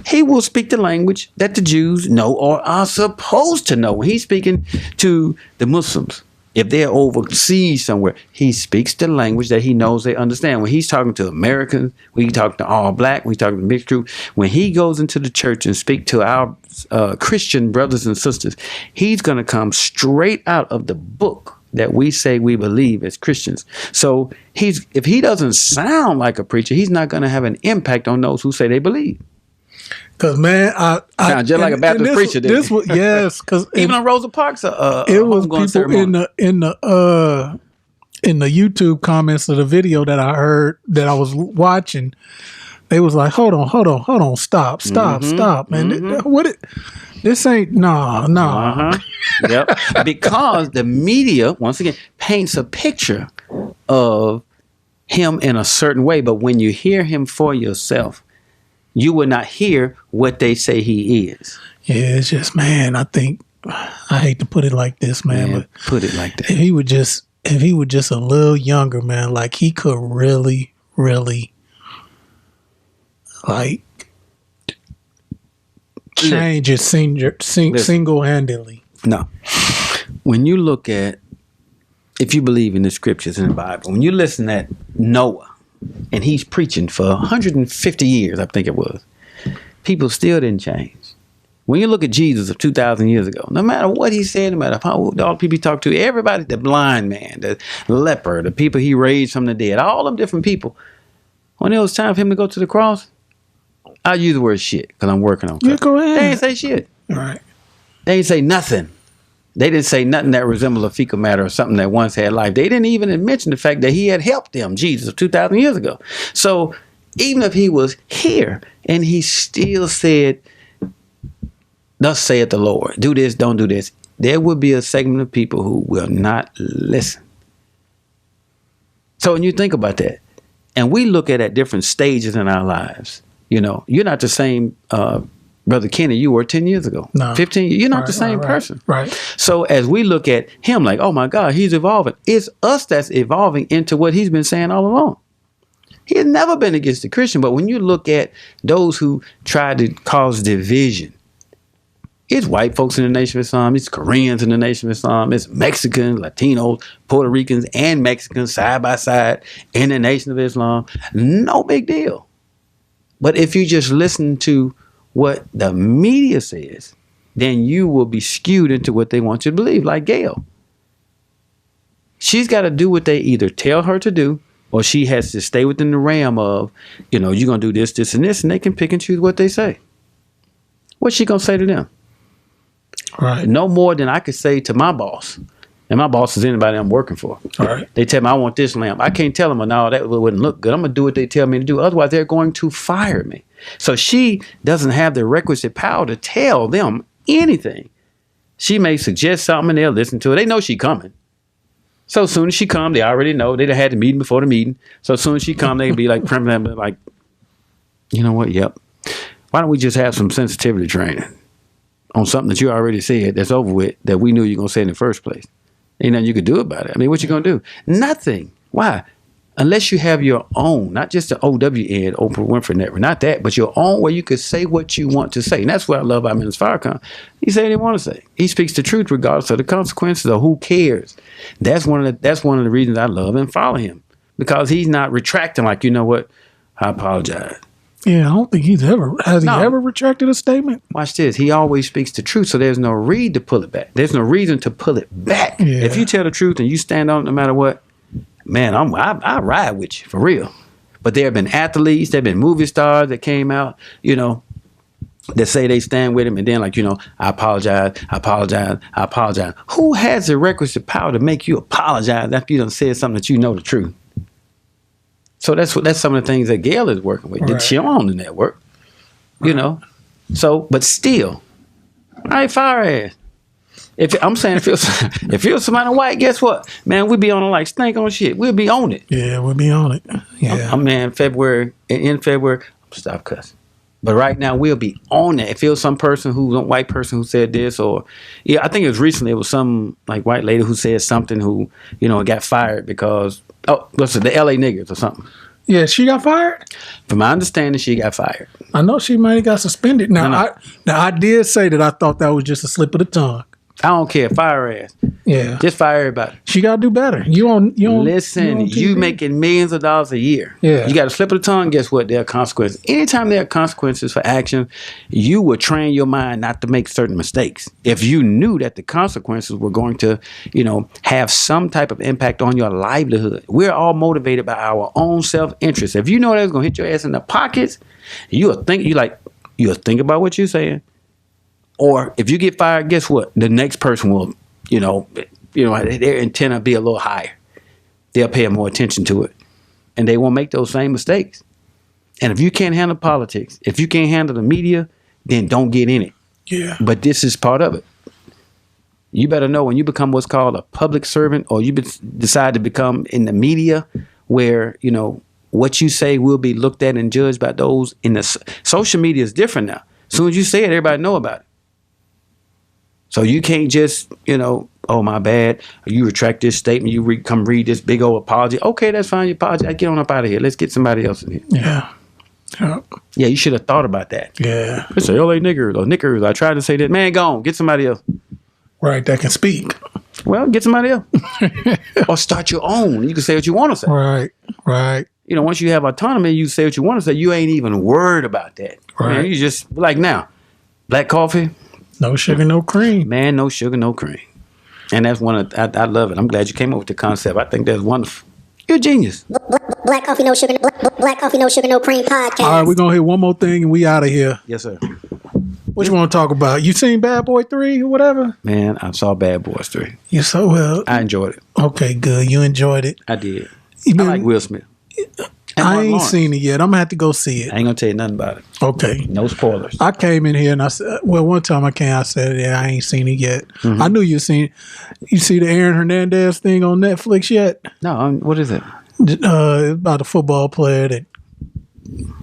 He will speak the language that the Jews know or are supposed to know. When he's speaking to the Muslims, if they're overseas somewhere, he speaks the language that he knows they understand. When he's talking to Americans, when he's talking to all black, when he's talking to mixed group, when he goes into the church and speak to our Christian brothers and sisters, he's going to come straight out of the book that we say we believe as Christians. So if he doesn't sound like a preacher, he's not going to have an impact on those who say they believe. Cause man, I sound just like a Baptist preacher. This was yes, cause even on Rosa Parks, it was people ceremony. in the YouTube comments of the video that I heard that I was watching. They was like, hold on, stop, man. This ain't no. Yep. Because the media once again paints a picture of him in a certain way, but when you hear him for yourself, you will not hear what they say he is. Yeah, it's just, man, I think, I hate to put it like this, man, but put it like that. If he were just a little younger, man, like he could really, really, like, change it single-handedly. No. When you look at, if you believe in the scriptures in the Bible, when you listen at Noah, and he's preaching for 150 years, I think it was. People still didn't change. When you look at Jesus of 2,000 years ago, no matter what he said, no matter how all the people he talked to, everybody, the blind man, the leper, the people he raised from the dead, all them different people, when it was time for him to go to the cross, I use the word shit because I'm working on it. Yeah, go ahead. They didn't say shit. All right. They didn't say nothing. They didn't say nothing that resembled a fecal matter or something that once had life. They didn't even mention the fact that he had helped them, Jesus, 2,000 years ago. So even if he was here and he still said, thus saith the Lord, do this, don't do this, there would be a segment of people who will not listen. So when you think about that, and we look at different stages in our lives, you know, you're not the same Brother Kenny, you were 10 years ago. No. 15 years. You're not the same person. Right. So as we look at him like, oh my God, he's evolving. It's us that's evolving into what he's been saying all along. He has never been against the Christian, but when you look at those who try to cause division, it's white folks in the Nation of Islam, it's Koreans in the Nation of Islam, it's Mexicans, Latinos, Puerto Ricans, and Mexicans side by side in the Nation of Islam. No big deal. But if you just listen to what the media says, then you will be skewed into what they want you to believe, like Gayle. She's got to do what they either tell her to do, or she has to stay within the realm of, you know, you're going to do this, this, and this, and they can pick and choose what they say. What's she going to say to them? Right. No more than I could say to my boss. And my boss is anybody I'm working for. All right. They tell me, I want this lamp. I can't tell them, no, that wouldn't look good. I'm going to do what they tell me to do. Otherwise, they're going to fire me. So she doesn't have the requisite power to tell them anything. She may suggest something and they'll listen to it. They know she's coming. So as soon as she come, they already know. They had the meeting before the meeting. So as soon as she come, they'd be like, like, you know what? Yep. Why don't we just have some sensitivity training on something that you already said that's over with that we knew you were going to say in the first place? Ain't nothing you could do about it. I mean, what you going to do? Nothing. Why? Unless you have your own, not just the OWN, Oprah Winfrey Network, not that, but your own where you could say what you want to say. And that's what I love about Minister Farrakhan. He said what he want to say. He speaks the truth regardless of the consequences or who cares. That's one of the reasons I love and follow him, because he's not retracting like, you know what, I apologize. Yeah, I don't think has he ever retracted a statement? Watch this. He always speaks the truth, so there's no reason to pull it back. There's no reason to pull it back. Yeah. If you tell the truth and you stand on it no matter what, man, I ride with you, for real. But there have been athletes, there have been movie stars that came out, you know, that say they stand with him and then like, you know, I apologize. Who has the requisite power to make you apologize after you done said something that you know the truth? So that's some of the things that Gayle is working with. Right. She on the network, you know. So, but still, I ain't fire ass. If you're somebody white, guess what, man? We'll be on it like stink on shit. We'll be on it. Yeah, we'll be on it. Yeah, in February, I'm stop cussing. But right now, we'll be on it. If it was some person a white person who said this, or I think it was recently. It was some like white lady who said something who, you know, got fired because the LA niggers or something. Yeah, she got fired? From my understanding, she got fired. I know she might have got suspended. Now, No. I did say that I thought that was just a slip of the tongue. I don't care. Fire her ass. Yeah. Just fire everybody. She got to do better. Listen, on you TV. making millions of dollars a year. Yeah. You got a slip of the tongue, guess what? There are consequences. Anytime there are consequences for action, you will train your mind not to make certain mistakes. If you knew that the consequences were going to, have some type of impact on your livelihood. We're all motivated by our own self-interest. If you know that's going to hit your ass in the pockets, you'll think about what you're saying. Or if you get fired, guess what? The next person will, their antenna be a little higher. They'll pay more attention to it. And they won't make those same mistakes. And if you can't handle politics, if you can't handle the media, then don't get in it. Yeah. But this is part of it. You better know when you become what's called a public servant, or you decide to become in the media where, what you say will be looked at and judged by those in the social media is different now. As soon as you say it, everybody know about it. So you can't just, oh, my bad. You retract this statement. You come read this big old apology. Okay, that's fine. You apologize. Get on up out of here. Let's get somebody else in here. Yeah. Yeah, you should have thought about that. Yeah. It's a LA niggers or knickers. I tried to say that. Man, go on. Get somebody else. Right, that can speak. Well, get somebody else. Or start your own. You can say what you want to say. Right. Once you have autonomy, you say what you want to say. You ain't even worried about that. Right. Man, you just, like now, black coffee. No sugar, no cream. Man, no sugar, no cream. And that's I love it. I'm glad you came up with the concept. I think that's wonderful. You're a genius. Black coffee, no sugar. Black coffee, no sugar, no cream podcast. All right, we're going to hit one more thing and we out of here. Yes, sir. What you want to talk about? You seen Bad Boy 3 or whatever? Man, I saw Bad Boys 3. You so well. I enjoyed it. Okay, good. You enjoyed it. I did. You I like Will Smith. And I Martin ain't Lawrence. seen it yet. I'm going to have to go see it. I ain't going to tell you nothing about it. Okay. No spoilers. I came in here and I said, one time I said, yeah, I ain't seen it yet. Mm-hmm. I knew you seen it. You see the Aaron Hernandez thing on Netflix yet? No, what is it? About a football player that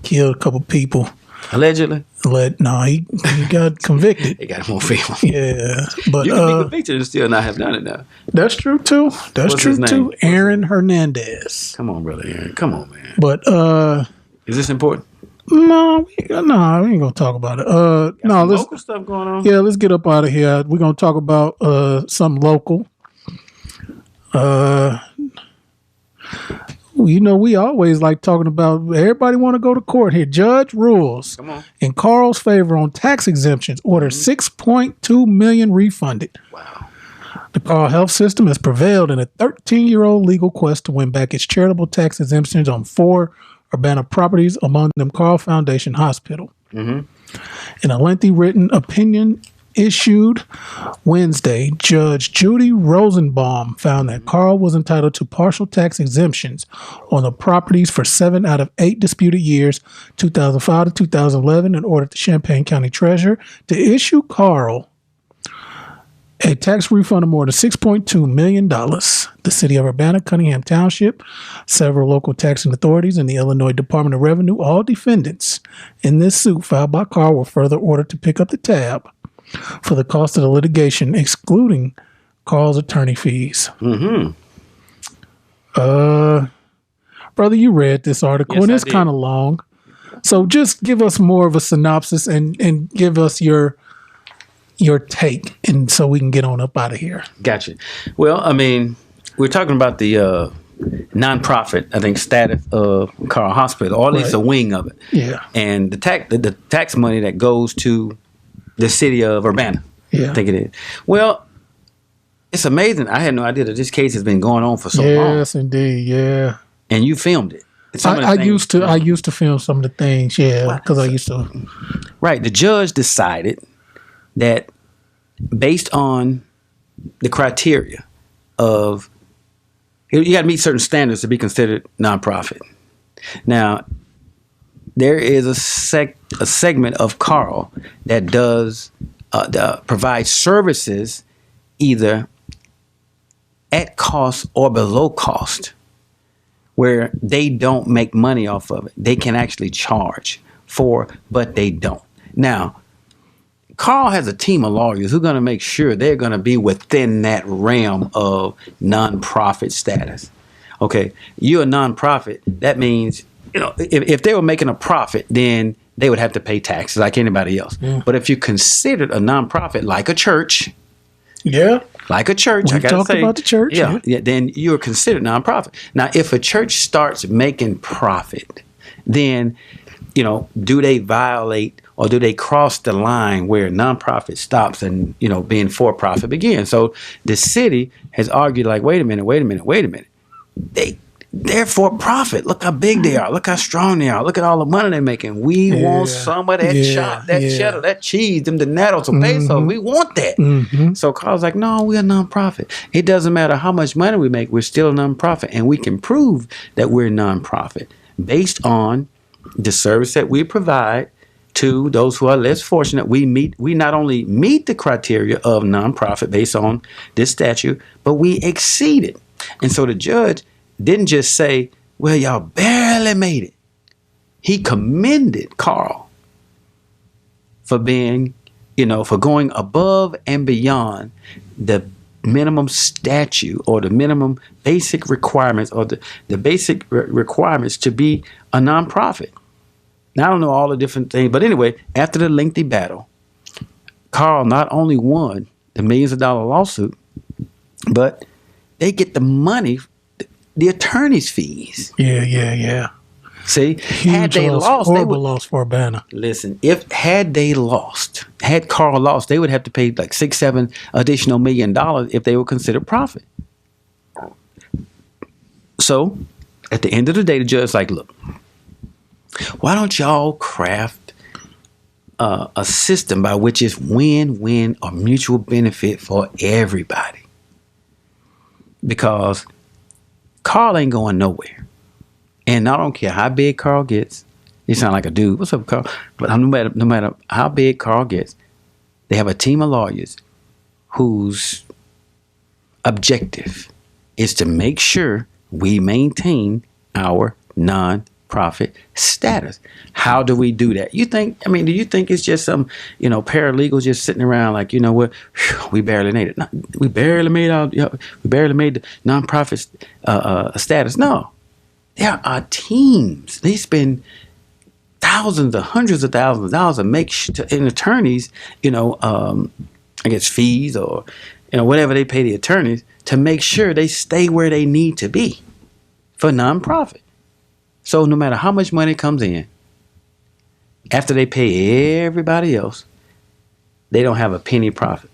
killed a couple people. Allegedly? No, he got convicted. They got more film. Yeah. But You can be convicted and still not have done it now. that's true too. That's What's true his too. name? Aaron Hernandez. Come on, brother Aaron. Come on, man. But Is this important? no, we ain't gonna talk about it. No, let's Local stuff going on? let's get up out of here. We're gonna talk about something local. We always like talking about everybody want to go to court here. Judge rules Come on. in Carle's favor on tax exemptions. Order $6.2 million refunded. Wow. The Carle Health System has prevailed in a 13-year-old legal quest to win back its charitable tax exemptions on 4 Urbana properties, among them Carle Foundation Hospital. Mm-hmm. In a lengthy written opinion issued Wednesday, Judge Judy Rosenbaum found that Carle was entitled to partial tax exemptions on the properties for 7 out of 8 disputed years, 2005 to 2011, and ordered the Champaign County Treasurer to issue Carle a tax refund of more than $6.2 million. The city of Urbana, Cunningham Township, several local taxing authorities, and the Illinois Department of Revenue, all defendants in this suit filed by Carle, were further ordered to pick up the tab for the cost of the litigation, excluding Carle's attorney fees. Mm-hmm. Brother, you read this article, Yes, and I it's did. kind of long. So just give us more of a synopsis and give us your take, and so we can get on up out of here. Gotcha. Well, I mean, we're talking about the nonprofit, I think, status of Carle Hospital, or at least a wing of it. Yeah. And the tax money that goes to the city of Urbana. Yeah. I think it is. Well, it's amazing. I had no idea that this case has been going on for so long. Yes, indeed. Yeah. And you filmed it. Some of the I things- used to film some of the things, because I used to. Right. The judge decided that based on the criteria of, you got to meet certain standards to be considered nonprofit. Now, there is a segment of Carle that does provide services either at cost or below cost, where they don't make money off of it. They can actually charge for, but they don't. Now, Carle has a team of lawyers who are going to make sure they're going to be within that realm of nonprofit status. Okay, you're a nonprofit. That means if they were making a profit, then they would have to pay taxes like anybody else. But if you're considered a nonprofit, like a church, like a church, We've talked about the church, then you're considered nonprofit. Now, if a church starts making profit, then do they violate or do they cross the line where nonprofit stops and being for profit begins? So the city has argued like, wait a minute. They're for profit. Look how big they are. Look how strong they are. Look at all the money they're making. We want some of that cheddar, that cheese, them dineros or pesos. We want that. So Carl's like, no, we're a nonprofit. It doesn't matter how much money we make. We're still a nonprofit. And we can prove that we're a nonprofit based on the service that we provide to those who are less fortunate. We not only meet the criteria of nonprofit based on this statute, but we exceed it. And so the judge didn't just say, well, y'all barely made it. He commended Carle for being, for going above and beyond the minimum statute or the minimum basic requirements or the basic requirements to be a nonprofit. Now, I don't know all the different things, but anyway, after the lengthy battle, Carle not only won the millions of dollar lawsuit, but they get the money, the attorney's fees. Yeah. See, Huge had they lost, horrible loss for Urbana. Listen, had Carle lost, they would have to pay like $6-7 additional $1 million if they were considered profit. So, at the end of the day, the judge's like, look, why don't y'all craft a system by which it's win-win or mutual benefit for everybody? Because Carle ain't going nowhere. And I don't care how big Carle gets. He sound like a dude. What's up, Carle? But no matter how big Carle gets, they have a team of lawyers whose objective is to make sure we maintain our non-profit status. How do we do that? Do you think it's just some, paralegal just sitting around like, what, we barely made it. No, we barely made the nonprofit status. No, there are teams. They spend thousands or hundreds of thousands of dollars to make in attorneys, I guess fees or, whatever they pay the attorneys to make sure they stay where they need to be for nonprofit. So no matter how much money comes in, after they pay everybody else, they don't have a penny profit.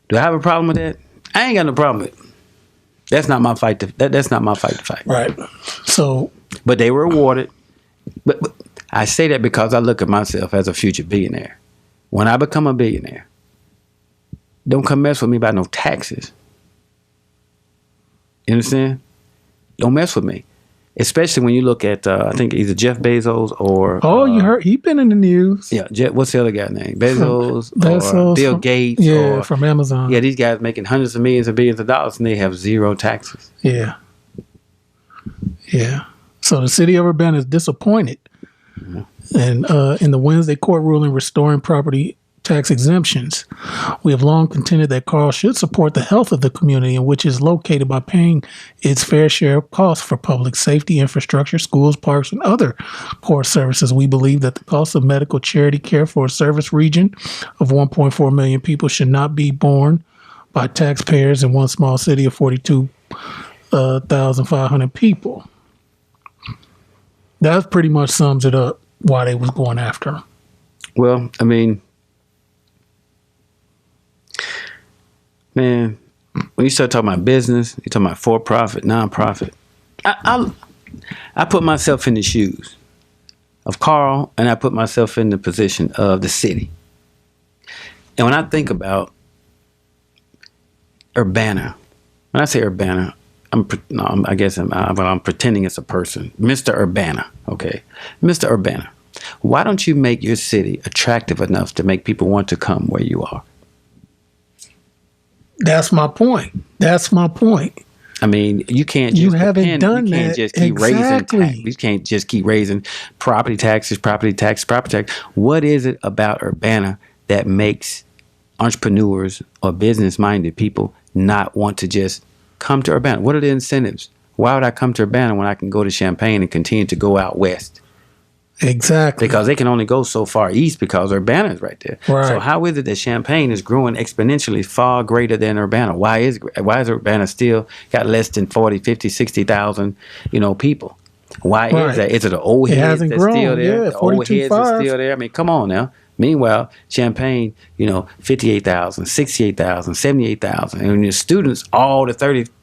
Do I have a problem with that? I ain't got no problem with it. That's not my fight that's not my fight to fight. Right. So, but they were awarded. But I say that because I look at myself as a future billionaire. When I become a billionaire, don't come mess with me about no taxes. You understand? Don't mess with me. Especially when you look at, I think either Jeff Bezos or... you heard, he been in the news. Yeah, what's the other guy's name? Bezos or Bill Gates. From Amazon. Yeah, these guys making hundreds of millions and billions of dollars and they have zero taxes. Yeah. So the city of Urbana is disappointed. And in the Wednesday court ruling restoring property tax exemptions, we have long contended that Carle should support the health of the community in which it is located by paying its fair share of costs for public safety, infrastructure, schools, parks, and other core services. We believe that the cost of medical charity care for a service region of 1.4 million people should not be borne by taxpayers in one small city of 42,500 people. That pretty much sums it up why they was going after him. Well, I mean, man, when you start talking about business, you're talking about for-profit, non-profit. I put myself in the shoes of Carle, and I put myself in the position of the city. And when I think about Urbana, when I say Urbana, I'm pretending it's a person. Mr. Urbana, okay? Mr. Urbana, why don't you make your city attractive enough to make people want to come where you are? That's my point. I mean, you can't just keep raising tax. You can't just keep raising property taxes. What is it about Urbana that makes entrepreneurs or business-minded people not want to just come to Urbana? What are the incentives? Why would I come to Urbana when I can go to Champaign and continue to go out west? Exactly. Because they can only go so far east because Urbana is right there. Right. So how is it that Champaign is growing exponentially far greater than Urbana? Why is Urbana still got less than 40, 50, 60,000, people? Why is that? Is it the old heads hasn't that's grown. still there? Yeah, the old heads 42.5. are still there. I mean, come on now. Meanwhile, Champaign, 58,000, 68,000, 78,000. And your students, all the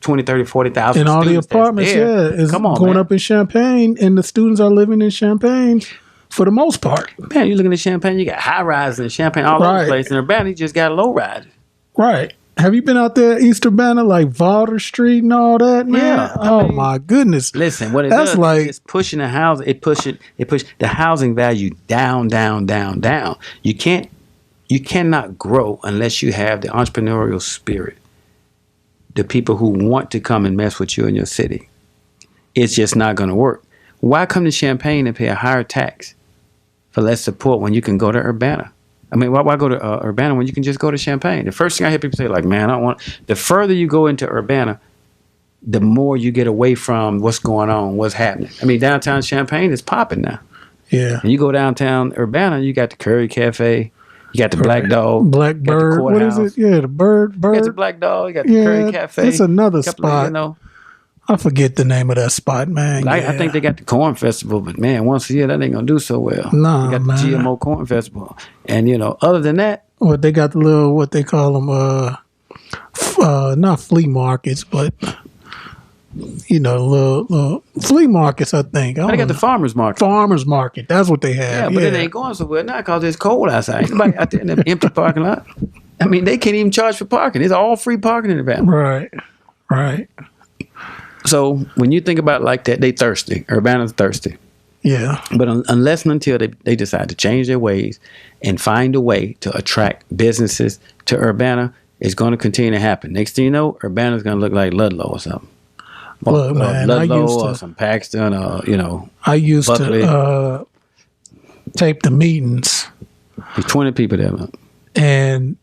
20, 30, 40,000 And all the students apartments, that's there, is come on, going man. up in Champaign, and the students are living in Champaign for the most part. Man, you're looking at Champaign, you got high rises in Champaign all over the place. In Urbana, you just got low rises. Right. Have you been out there East Urbana, like Valder Street and all that, man? Yeah, Oh my goodness. Listen, what it That's does like is pushing the house. It push the housing value down, down, down, down. You cannot grow unless you have the entrepreneurial spirit. The people who want to come and mess with you in your city. It's just not going to work. Why come to Champaign and pay a higher tax for less support when you can go to Urbana? I mean, why go to Urbana when you can just go to Champaign? The first thing I hear people say, like, man, I don't want. The further you go into Urbana, the more you get away from what's going on, what's happening. I mean, downtown Champaign is popping now. Yeah. And you go downtown Urbana, you got the Curry Cafe, you got the Black Dog, Black you got the Bird. What is courthouse. it? Yeah, the Bird. You got the Black Dog, you got the Curry Cafe. It's another couple of, spot. I forget the name of that spot, man. I think they got the Corn Festival, but man, once a year that ain't gonna do so well. Nah, they got man. the GMO Corn Festival, and other than that, What they got the little, what they call them, not flea markets, but little flea markets. I think they got the farmers market. Farmers market. That's what they have. Yeah, but it ain't going so well now because it's cold outside. Ain't nobody out there in the empty parking lot. I mean, they can't even charge for parking. It's all free parking in the van. Right. So when you think about it like that, they thirsty. Urbana's thirsty. Yeah. But unless and until they decide to change their ways and find a way to attract businesses to Urbana, it's going to continue to happen. Next thing you know, Urbana's going to look like Ludlow or something. Look, man, Ludlow or some Paxton or, I used Buckley. to tape the meetings. There's 20 people there. And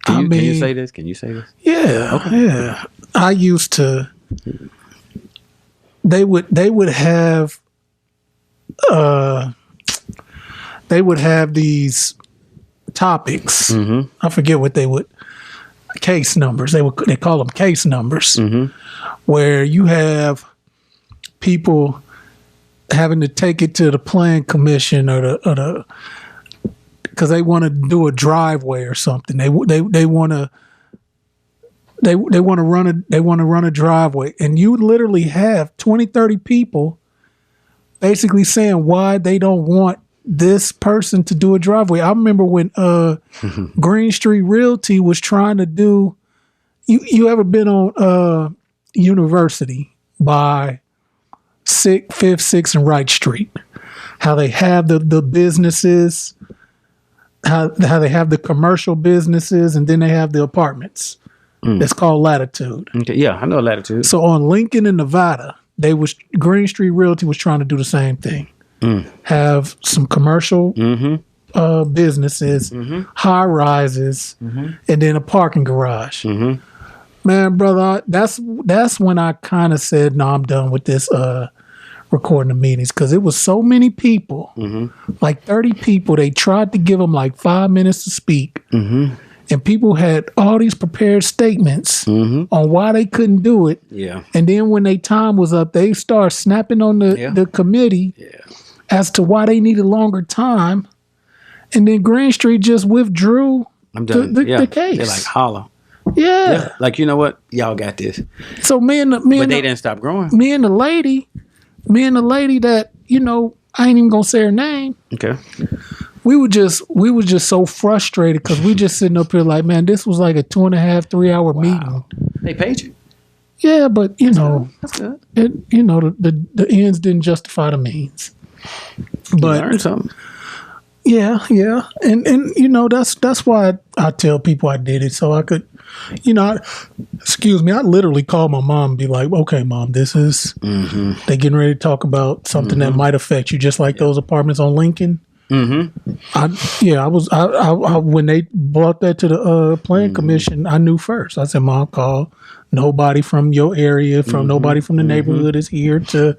Can you say this? Can you say this? Yeah. Okay. Yeah. I used to. They would have these topics. Mm-hmm. I forget what case numbers. They call them case numbers, where you have people having to take it to the plan commission or the because they want to do a driveway or something. They want to. They want to run a driveway, and you literally have 20, 30 people basically saying why they don't want this person to do a driveway. I remember when Green Street Realty was trying to do. You ever been on University by 5th, 6th, and Wright Street? How they have the businesses, how they have the commercial businesses, and then they have the apartments. It's called Latitude. Okay, yeah, I know Latitude. So on Lincoln in Nevada, Green Street Realty was trying to do the same thing. Have some commercial businesses, high rises, and then a parking garage. Man, brother, that's when I kind of said, "No, I'm done with this recording the meetings," because it was so many people, like 30 people. They tried to give them like 5 minutes to speak. And people had all these prepared statements on why they couldn't do it. Yeah. And then when their time was up, they started snapping on the committee as to why they needed longer time. And then Green Street just withdrew the case. They're like, holla. Yeah. Like, you know what? Y'all got this. So But they didn't stop growing. Me and the lady that, I ain't even going to say her name. Okay. We were just so frustrated because we just sitting up here like, man, this was like a 2.5, 3 hour meeting. They paid you. Yeah, but That's good. the ends didn't justify the means. But You learned something. yeah, and that's why I tell people I did it so I could, excuse me, I literally call my mom and be like, okay, mom, this is they getting ready to talk about something that might affect you, just like those apartments on Lincoln. I when they brought that to the plan commission, I knew first. I said, Mom, call. Nobody from your area, nobody from the neighborhood is here to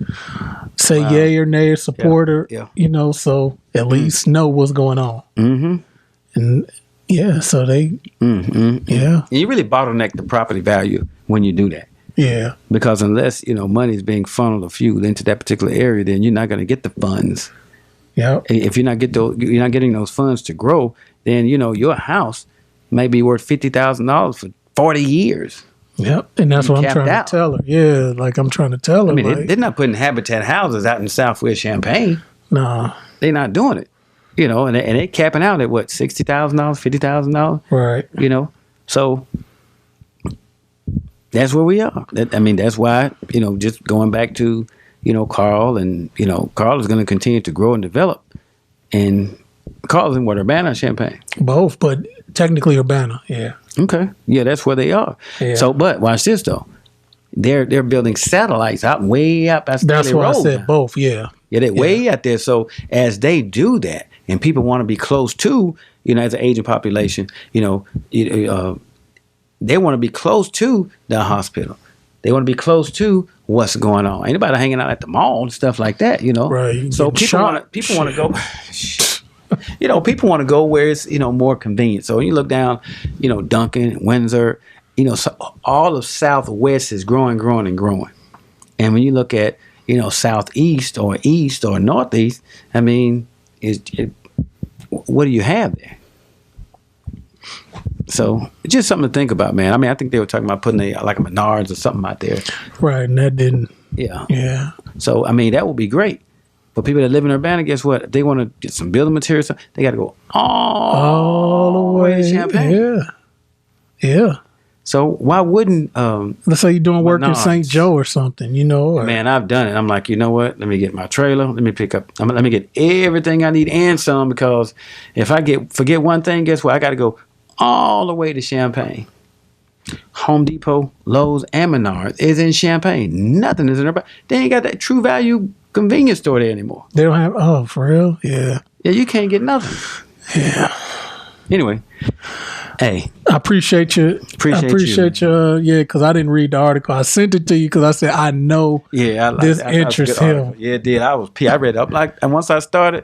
say yay or nay or support her. Yeah. You know, so at least know what's going on. And so they, And you really bottleneck the property value when you do that. Yeah. Because unless, money is being funneled or fueled into that particular area, then you're not going to get the funds. Yeah. If you're not getting those funds to grow, then, your house may be worth $50,000 for 40 years. Yep, and that's what I'm trying to tell her. Yeah, like I'm trying to tell her. I mean, they're not putting habitat houses out in Southwest Champaign. Nah. They're not doing it. And they're capping out at what, $60,000, $50,000? Right. So that's where we are. That's why, just going back to, Carle, and, Carle is going to continue to grow and develop. And Carle's in what, Urbana or Champaign? Both, but technically Urbana, yeah. Okay. Yeah, that's where they are. Yeah. So, but watch this though. They're building satellites out way up. That's why I said both, yeah. Yeah, they're way out there. So as they do that, and people want to be close to, as an aging population, they want to be close to the hospital. They want to be close to what's going on. Ain't nobody hanging out at the mall and stuff like that, Right. So people want to go. People want to go where it's, more convenient. So when you look down, Duncan, Windsor, so all of Southwest is growing. And when you look at, Southeast or East or Northeast, what do you have there? So just something to think about, man. I think they were talking about putting like a Menards or something out there. Right, and that didn't. Yeah. Yeah. So, that would be great. For people that live in Urbana, guess what? If they want to get some building materials, they got to go all the way to Champaign. Yeah. Yeah. So why wouldn't let's say you're doing work in St. Joe or something, or, man, I've done it. I'm like, you know what? Let me get my trailer. Let me let me get everything I need and some, because if I forget one thing, guess what? I got to go all the way to Champaign. Home Depot, Lowe's, and Menards is in Champaign. Nothing is in Urbana. They ain't got that True Value convenience store there anymore. They don't have, for real? Yeah. Yeah, you can't get nothing. Yeah. Anyway, hey. I appreciate you. Appreciate you. Yeah, because I didn't read the article. I sent it to you because I said, I know this interests him. Yeah, it did. I read it up and once I started,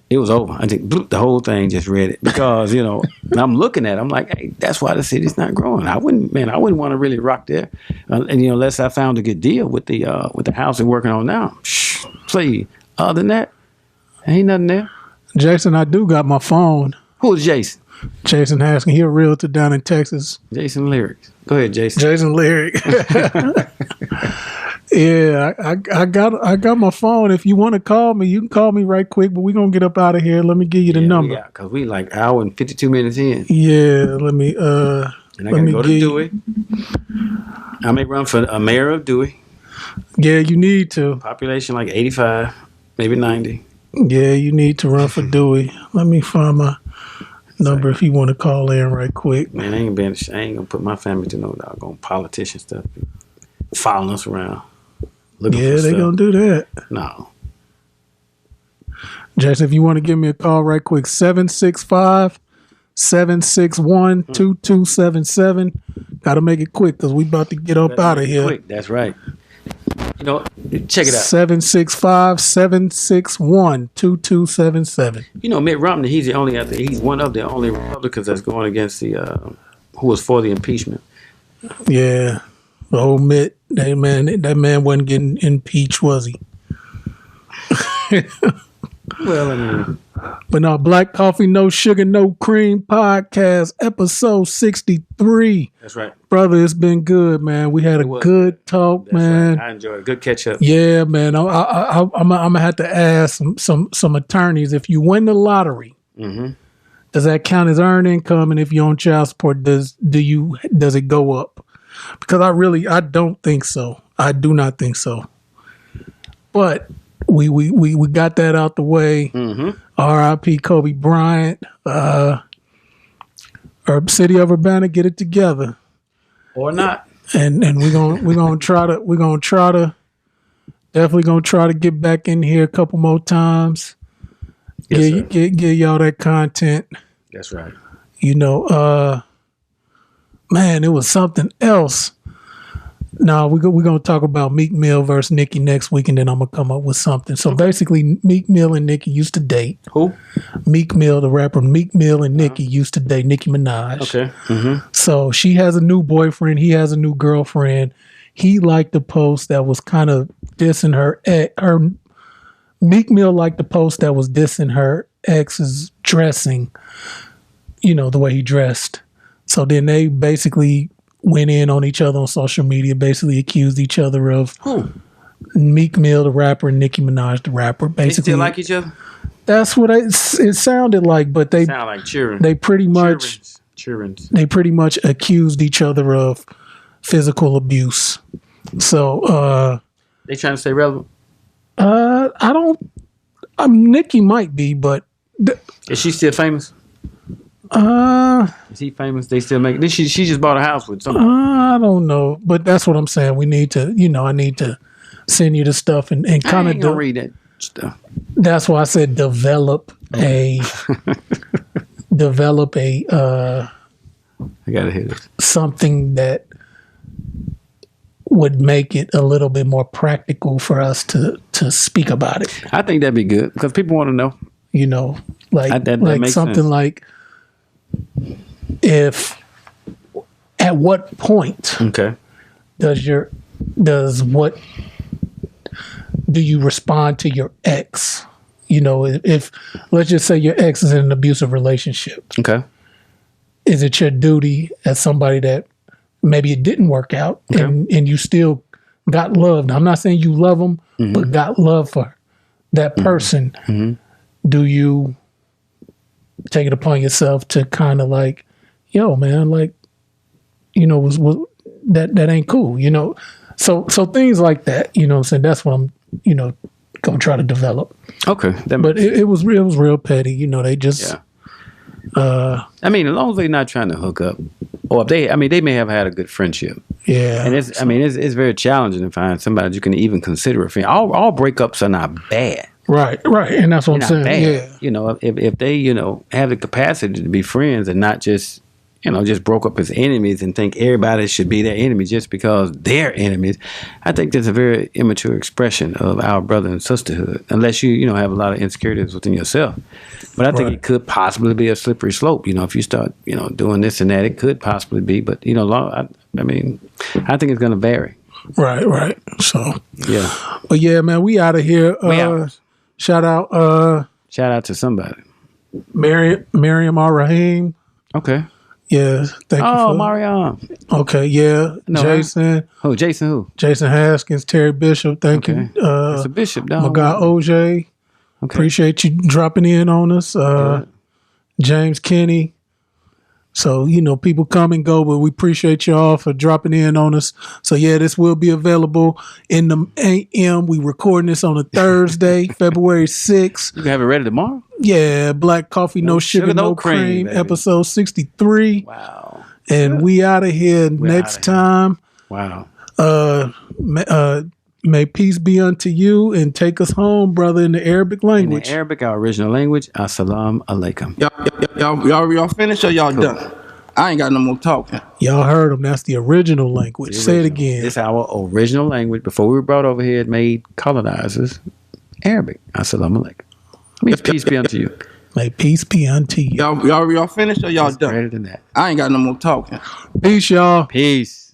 it was over. I just the whole thing, just read it because, and I'm looking at it. I'm like, hey, that's why the city's not growing. I wouldn't want to really rock there. And, unless I found a good deal with the house they're working on now. Please. Other than that, ain't nothing there. Jason, I do got my phone. Who's Jason? Jason Haskin. He a realtor down in Texas. Jason Lyrics. Go ahead, Jason. Jason Lyric. Yeah, I got my phone. If you want to call me, you can call me right quick, but we're going to get up out of here. Let me give you the number. Yeah, because we like hour and 52 minutes in. Yeah, let me and I got to go to Dewey. I may run for a mayor of Dewey. Yeah, you need to. Population like 85, maybe 90. Yeah, you need to run for Dewey. Let me find my number if you want to call in right quick. Man, I ain't going to put my family to no doggone politician stuff. Following us around. Yeah, they going to do that. No. Jason, if you want to give me a call right quick, 765-761-2277. Got to make it quick because we about to get up out of here. Quick, that's right. Check it out. 765-761-2277. Mitt Romney, he's one of the only Republicans that's going against who was for the impeachment. Yeah. Oh, Mitt, that man wasn't getting impeached, was he? Well, But no, Black Coffee, No Sugar, No Cream podcast, episode 63. That's right. Brother, it's been good, man. We had a good talk, man. Right. I enjoyed it. Good catch up. Yeah, man. I'm going to have to ask some attorneys, if you win the lottery, does that count as earned income? And if you're on child support, does it go up? Because I don't think so. I do not think so. But we got that out the way. R.I.P. Kobe Bryant. City of Urbana, get it together. Or not. And we're gonna try to definitely gonna try to get back in here a couple more times. Yes, give y'all that content. That's right. You know, man, it was something else. Now we're gonna talk about Meek Mill versus Nicki next week, and then I'm gonna come up with something. So basically, Meek Mill and Nicki used to date. Who? Meek Mill, the rapper Meek Mill and Nicki used to date Nicki Minaj. Okay. Mm-hmm. So she has a new boyfriend. He has a new girlfriend. He liked the post that was kind of dissing her. Meek Mill liked the post that was dissing her ex's dressing. You know, the way he dressed. So then they basically went in on each other on social media, basically accused each other of Who? Meek Mill, the rapper, and Nicki Minaj, the rapper. They Basically, still like each other? that's what it sounded like. But they Sound like cheering. they pretty much Cheerings. they pretty much accused each other of physical abuse. So They trying to stay relevant? I don't. Nicki might be, but Is she still famous? Is he famous? They still make. She just bought a house with somebody. I don't know. But that's what I'm saying. We need to. I need to send you the stuff and kind I ain't of gonna read that stuff. That's why I said develop a I gotta hear this. something that would make it a little bit more practical for us to speak about it. I think that'd be good because people want to know. Like That like makes something sense. like if at what point Okay. do you respond to your ex? If let's just say your ex is in an abusive relationship, Okay. is it your duty as somebody that maybe it didn't work out and you still got love? Now, I'm not saying you love them, but got love for that person. Do you take it upon yourself to kind of like, yo, man, like, was that ain't cool, So things like that, what I'm saying? That's what I'm, gonna try to develop. Okay. But it was real petty, they just I mean, as long as they're not trying to hook up, or if they may have had a good friendship. yeah. And it's very challenging to find somebody you can even consider a friend. All breakups are not bad. Right, and that's what They're I'm not saying. bad. Yeah. If they, have the capacity to be friends and not just, just broke up as enemies and think everybody should be their enemy just because they're enemies, I think that's a very immature expression of our brother and sisterhood, unless you have a lot of insecurities within yourself. But I think it could possibly be a slippery slope. If you start, doing this and that, it could possibly be. But, I think it's going to vary. Right. So, Yeah. but yeah, man, we out of here. We out. Shout out Shout out to somebody. Miriam R. Rahim. Okay. Yeah, thank you. Oh, Mariam. Okay, yeah. No, Jason. Who? Jason who? Jason Haskins, Terry Bishop, thank Okay. you. It's a bishop, dog. My guy OJ. Okay. Appreciate you dropping in on us. James Kenny. So, people come and go, but we appreciate y'all for dropping in on us. So, yeah, this will be available in the AM. We recording this on a Thursday, February 6th. You can have it ready tomorrow? Yeah, Black Coffee, No Sugar, No Cream, baby. episode 63. Wow. And we out of here next time. Wow. May peace be unto you and take us home, brother, in the Arabic language. In the Arabic, our original language, Assalamu alaikum. Y'all finished or y'all done? I ain't got no more talking. Y'all heard him. That's the original language. Say it again. It's our original language. Before we were brought over here, it made colonizers Arabic. Assalamu alaikum. May peace be unto you. May peace be unto you. Y'all finished or y'all It's done? greater than that. I ain't got no more talking. Peace, y'all. Peace.